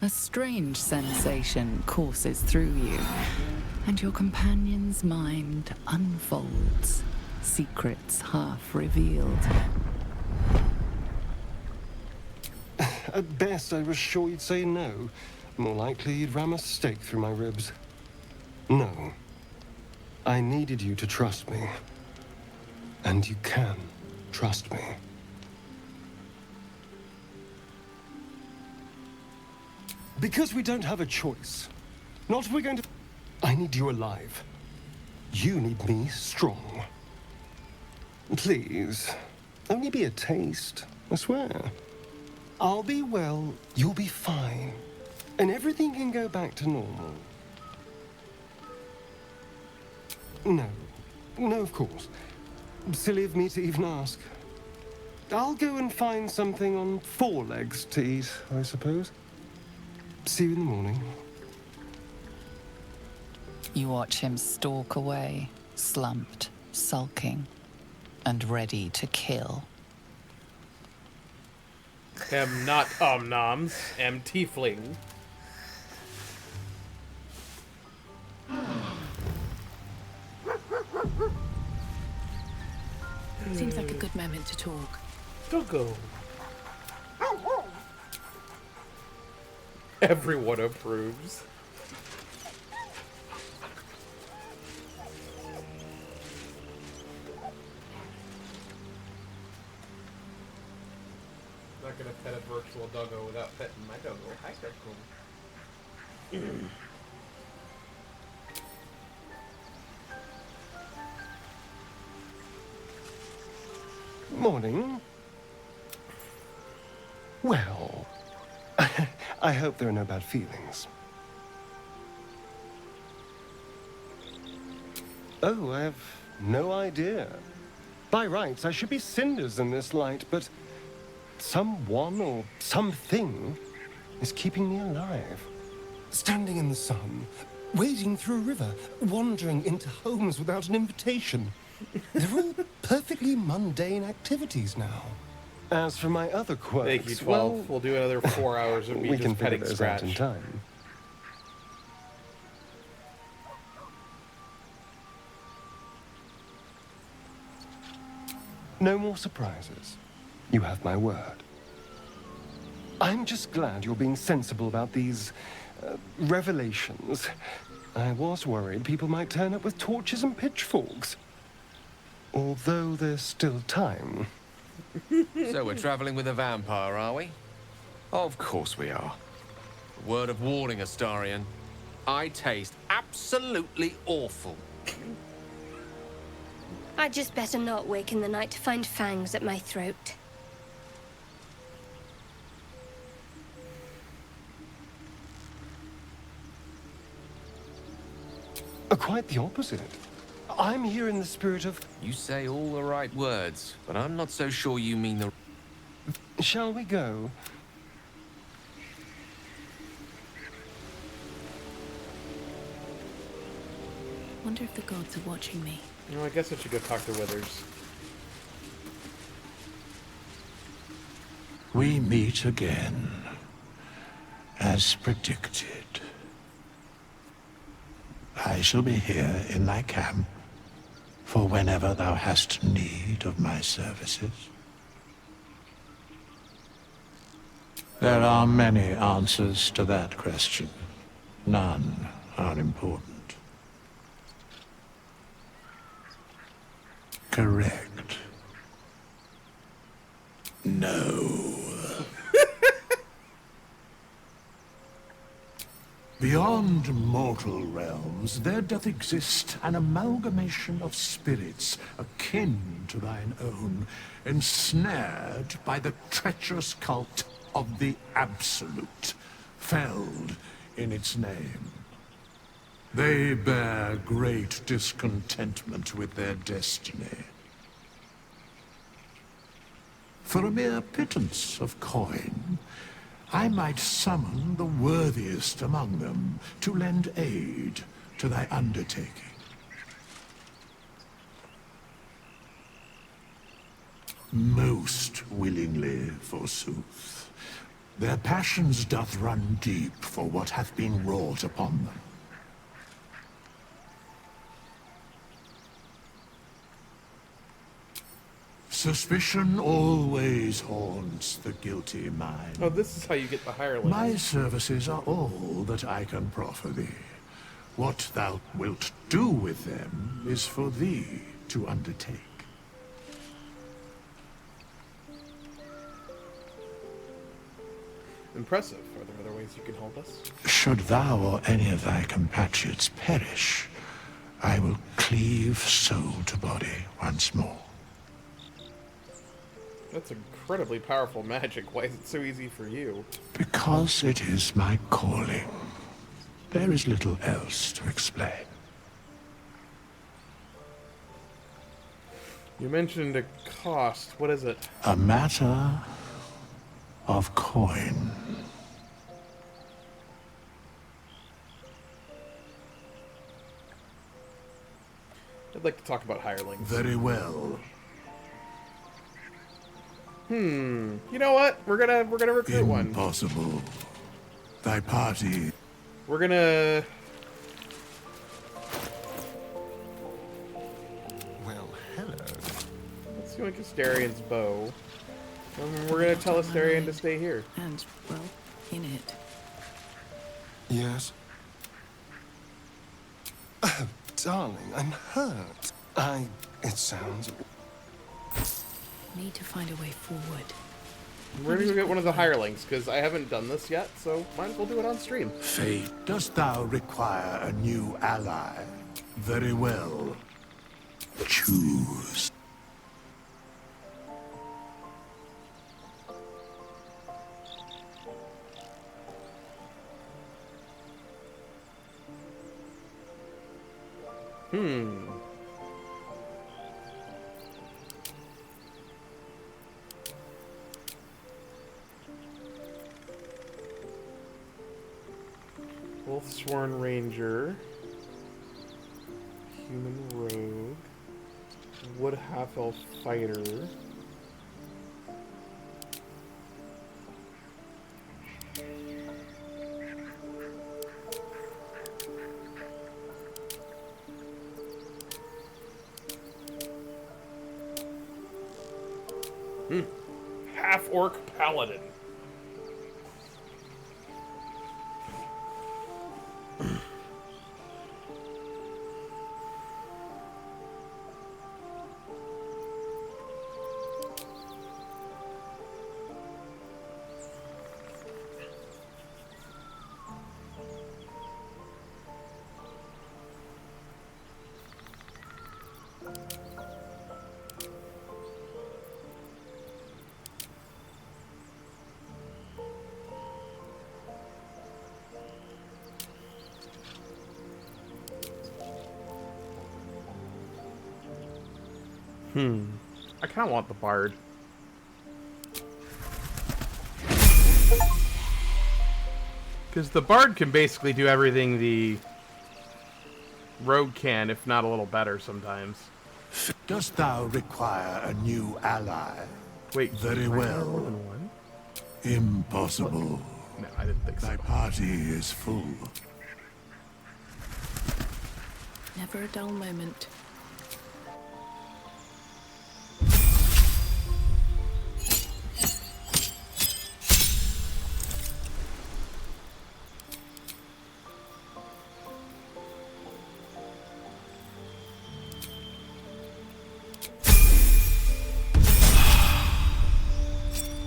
A strange sensation courses through you, and your companion's mind unfolds, secrets half revealed. At best, I was sure you'd say no. More likely, you'd ram a stake through my ribs. No. I needed you to trust me. And you can trust me. Because we don't have a choice. Not if we're going to... I need you alive. You need me strong. Please. Only be a taste, I swear. I'll be well, you'll be fine. And everything can go back to normal. No, of course. Silly of me to even ask. I'll go and find something on 4 legs to eat, I suppose. See you in the morning. You watch him stalk away, slumped, sulking, and ready to kill. Am not omnoms, am tiefling. Seems like a good moment to talk. Doggo. Everyone approves. I'm not gonna pet a virtual doggo without petting my doggo. Hi, doggo. Morning. Well, I hope there are no bad feelings. Oh, I have no idea. By rights, I should be cinders in this light, but someone or something is keeping me alive. Standing in the sun, wading through a river, wandering into homes without an invitation. They're all perfectly mundane activities now. As for my other quirks, Thank you, 12. well, We'll do another 4 hours of me we just can figure petting those Scratch. out in time. No more surprises. You have my word. I'm just glad you're being sensible about these revelations. I was worried people might turn up with torches and pitchforks. Although there's still time. So we're traveling with a vampire, are we? Of course we are. Word of warning, Astarion. I taste absolutely awful. I'd just better not wake in the night to find fangs at my throat. Quite the opposite. I'm here in the spirit of... You say all the right words, but I'm not so sure you mean the... Shall we go? Wonder if the gods are watching me. I guess I should go talk to Withers. We meet again, as predicted. I shall be here in thy camp for whenever thou hast need of my services. There are many answers to that question. None are important. Correct. No. Beyond mortal realms, there doth exist an amalgamation of spirits akin to thine own, ensnared by the treacherous cult of the Absolute, felled in its name. They bear great discontentment with their destiny. For a mere pittance of coin, I might summon the worthiest among them to lend aid to thy undertaking. Most willingly, forsooth. Their passions doth run deep for what hath been wrought upon them. Suspicion always haunts the guilty mind. Oh, this is how you get the hirelings. My services are all that I can proffer thee. What thou wilt do with them is for thee to undertake. Impressive. Are there other ways you can help us? Should thou or any of thy compatriots perish, I will cleave soul to body once more. That's incredibly powerful magic. Why is it so easy for you? Because it is my calling. There is little else to explain. You mentioned a cost. What is it? A matter of coin. I'd like to talk about hirelings. Very well. You know what? We're gonna recruit one. Impossible. Thy party. We're gonna. Well, hello. Let's do like Asterian's bow. And we're gonna tell Astarian to stay here. And, well, in it. Yes? Oh, darling, I'm hurt. It sounds... Need to find a way forward. We're gonna go get one of the hirelings, because I haven't done this yet, so might as well do it on stream. Fate, dost thou require a new ally? Very well. Choose. Wolfsworn Ranger, Human Rogue, Wood Half-Elf Fighter, Half-Orc Paladin. I kind of want the bard. Because the bard can basically do everything the rogue can, if not a little better sometimes. Dost thou require a new ally? Wait, very well. Impossible. No, I didn't think so. Thy party is full. Never a dull moment.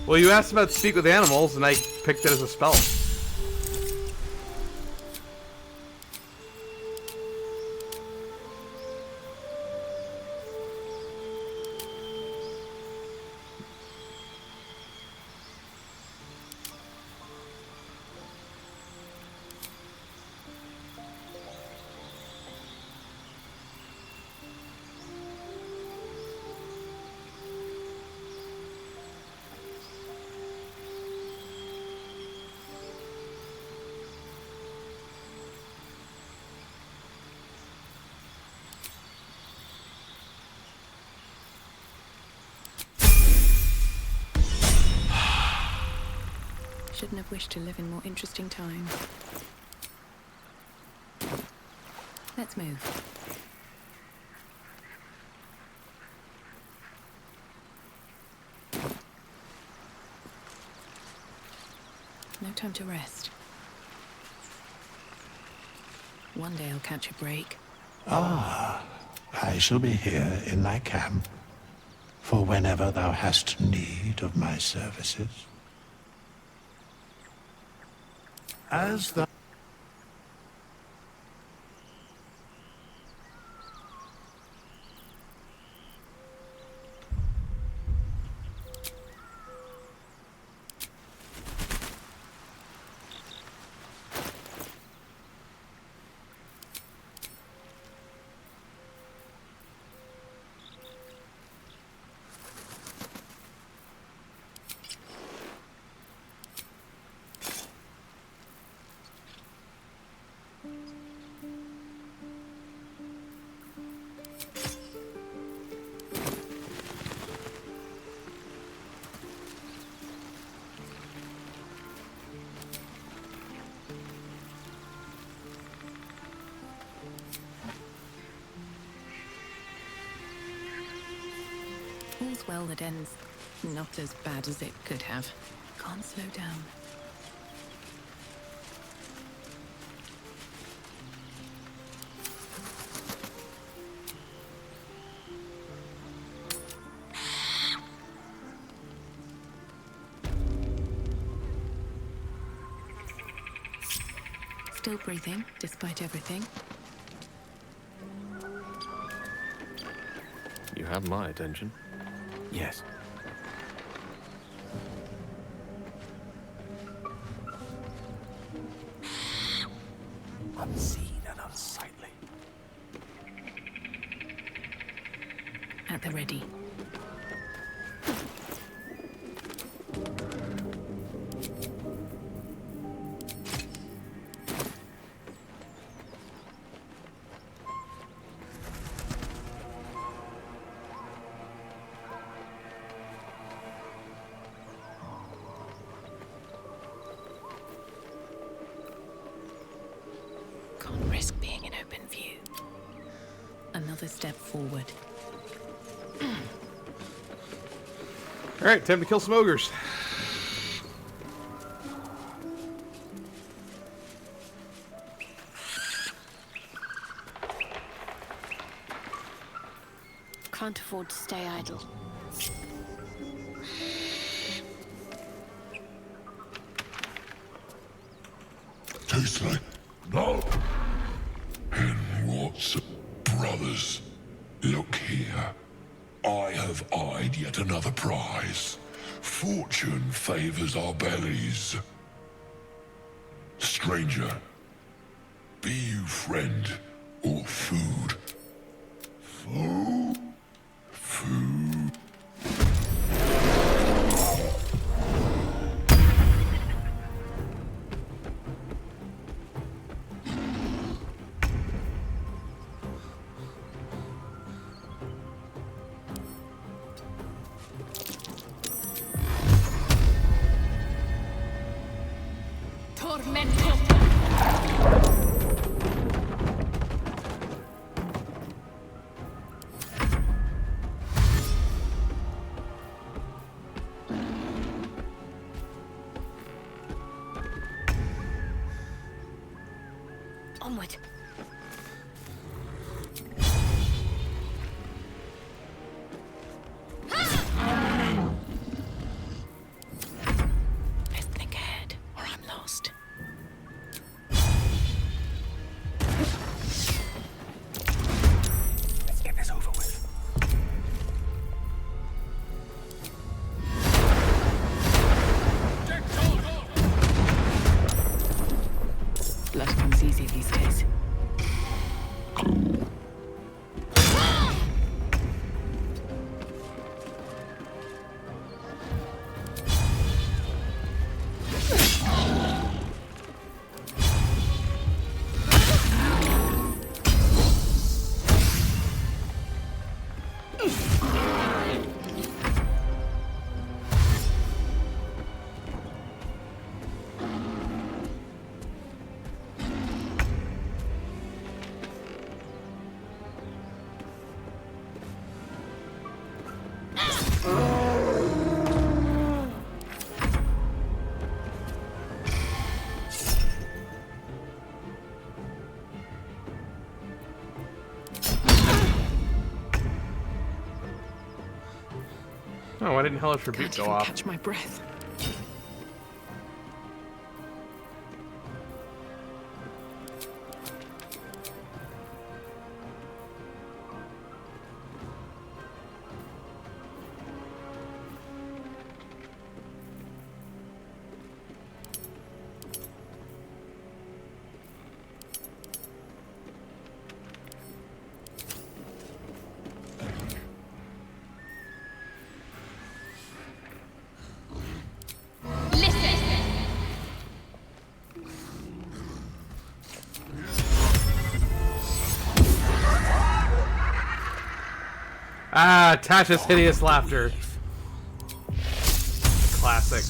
Well, you asked about speak with animals, and I picked it as a spell. Shouldn't have wished to live in more interesting times. Let's move. No time to rest. One day I'll catch a break. Ah, I shall be here in thy camp, for whenever thou hast need of my services. As thou... All's well that ends not as bad as it could have. Can't slow down. Still breathing, despite everything. You have my attention. Yes. Unseen and unsightly. At the ready. Can't risk being in open view. Another step forward. Alright, time to kill some ogres. Can't afford to stay idle. Tastes like blood. And what's brothers? Look here. I have eyed yet another prize. Fortune favors our bellies. Stranger, be you friend or food? Food? food. Onward. Best think ahead, or I'm lost. Let's get this over with. Blood comes easy these days. Oh, why didn't Hellish Rebuke Can't go even off? catch my breath. Ah, Tasha's hideous laughter. Classic.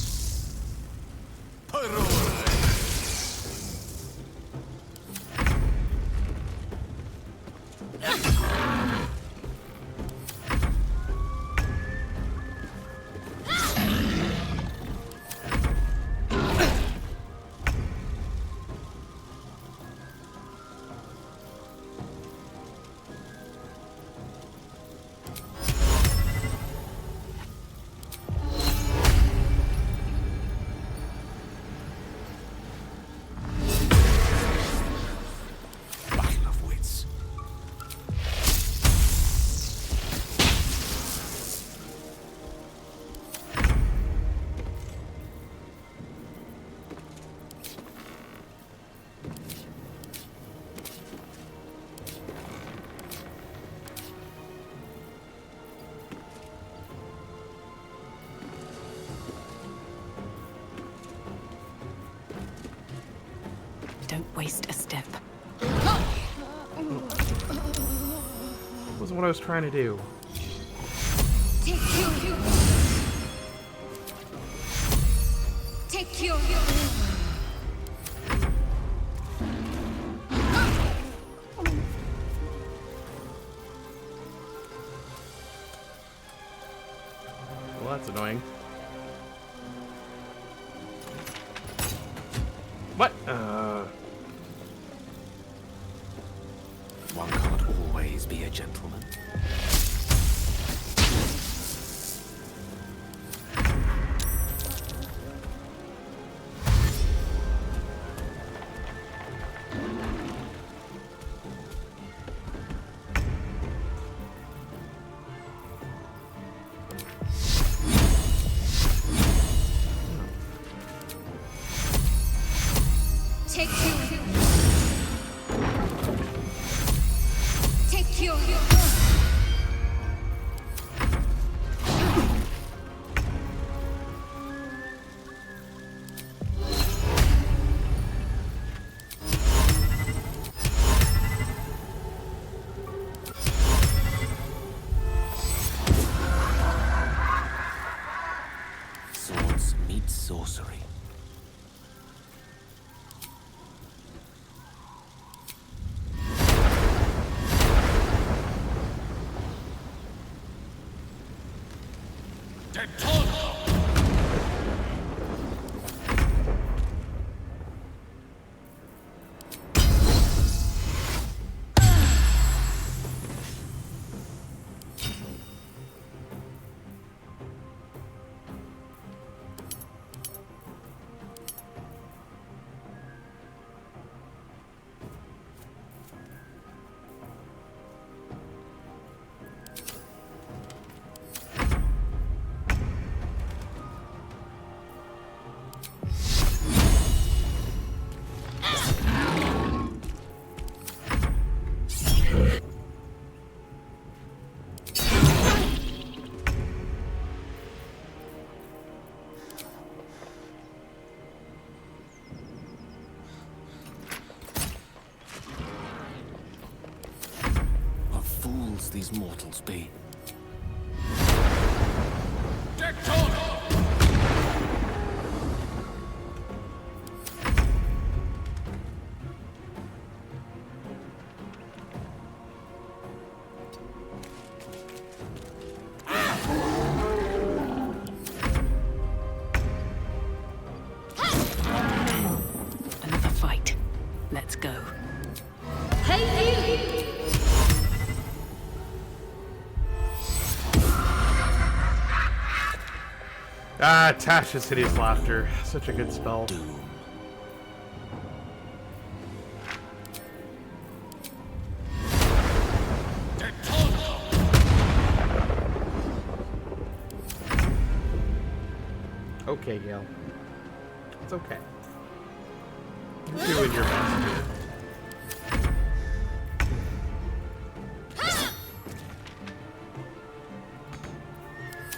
Don't waste a step. Wasn't what I was trying to do. Take you. Well, that's annoying. What? One can't always be a gentleman. Take you. Take you. It's sorcery. These mortals be. Another fight. Let's go. Hey, you! Ah, Tasha's hideous laughter. Such a good spell. Okay, Gale. It's okay. You're doing your best here.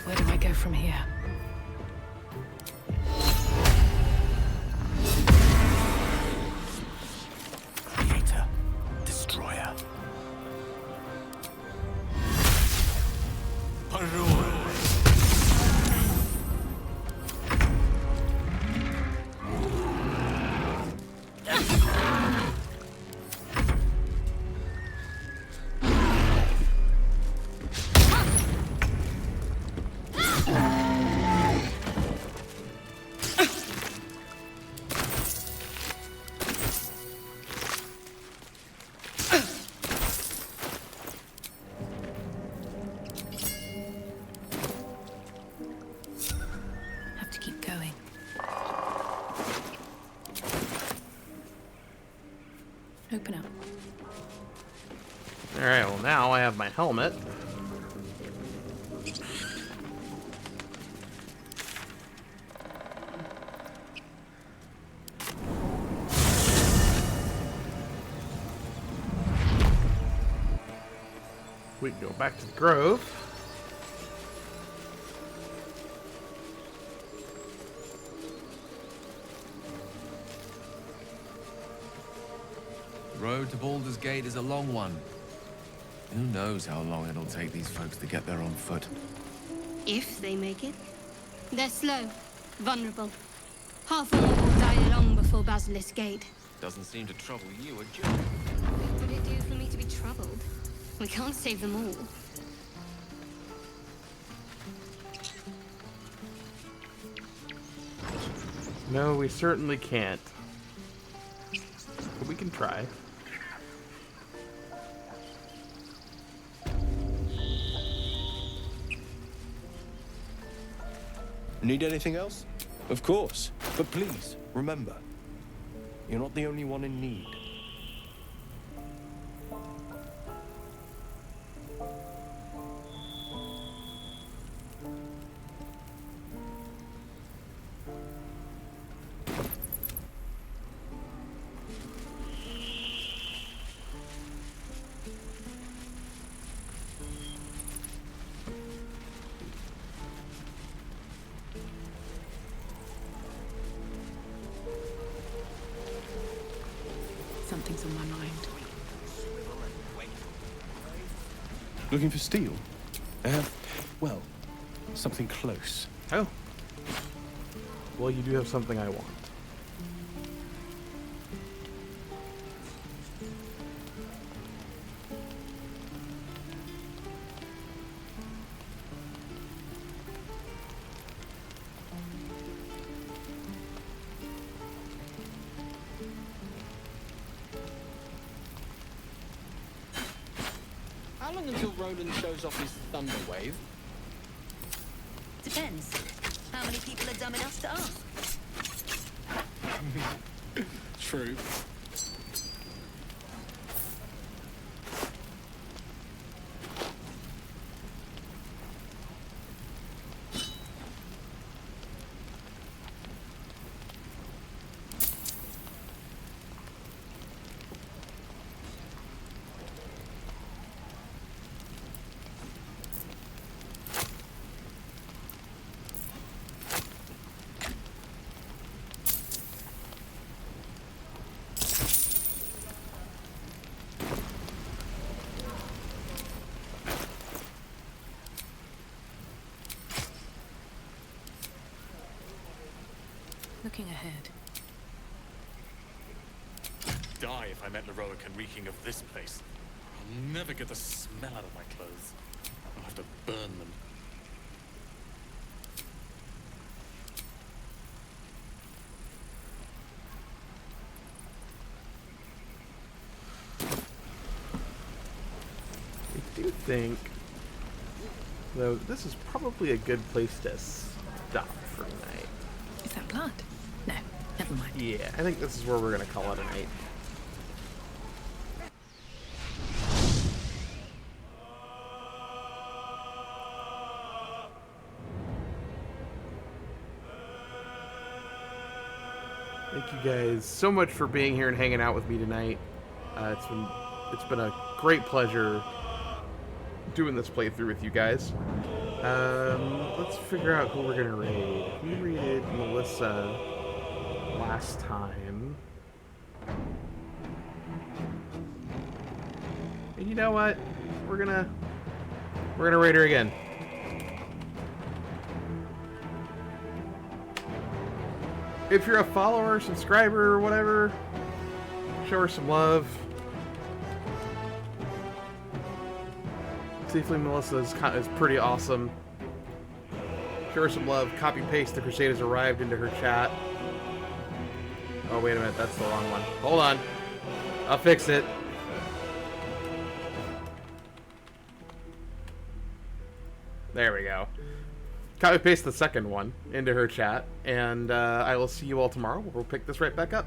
Where do I go from here? Creator, destroyer. Have to keep going. Open up. Alright, well now I have my helmet. We can go back to the grove. The road to Baldur's Gate is a long one. Who knows how long it'll take these folks to get there on foot. If they make it. They're slow, vulnerable. Half of them will die long before Basilisk Gate. Doesn't seem to trouble you a jot. What would it do for me to be troubled? We can't save them all. No, we certainly can't. But we can try. Need anything else? Of course. But please, remember, you're not the only one in need. Something's on my mind. Looking for steel? I have, well, something close. Oh. Well, you do have something I want. How long until Roland shows off his thunder wave? Depends. How many people are dumb enough to ask? True. Looking ahead. Die if I met Leroic and reeking of this place. I'll never get the smell out of my clothes. I'll have to burn them. I do think, though, this is probably a good place to stop for tonight. Is that blood? No, never mind. Yeah, I think this is where we're gonna call it a night. Thank you guys so much for being here and hanging out with me tonight. It's been a great pleasure doing this playthrough with you guys. Let's figure out who we're gonna raid. We raided Melissa last time. And you know what? We're gonna raid her again. If you're a follower, subscriber, or whatever, show her some love. Safely Melissa is pretty awesome. Show her some love. Copy paste the crusade has arrived into her chat. Oh, wait a minute. That's the wrong one. Hold on. I'll fix it. There we go. Copy paste the second one into her chat. And I will see you all tomorrow. We'll pick this right back up.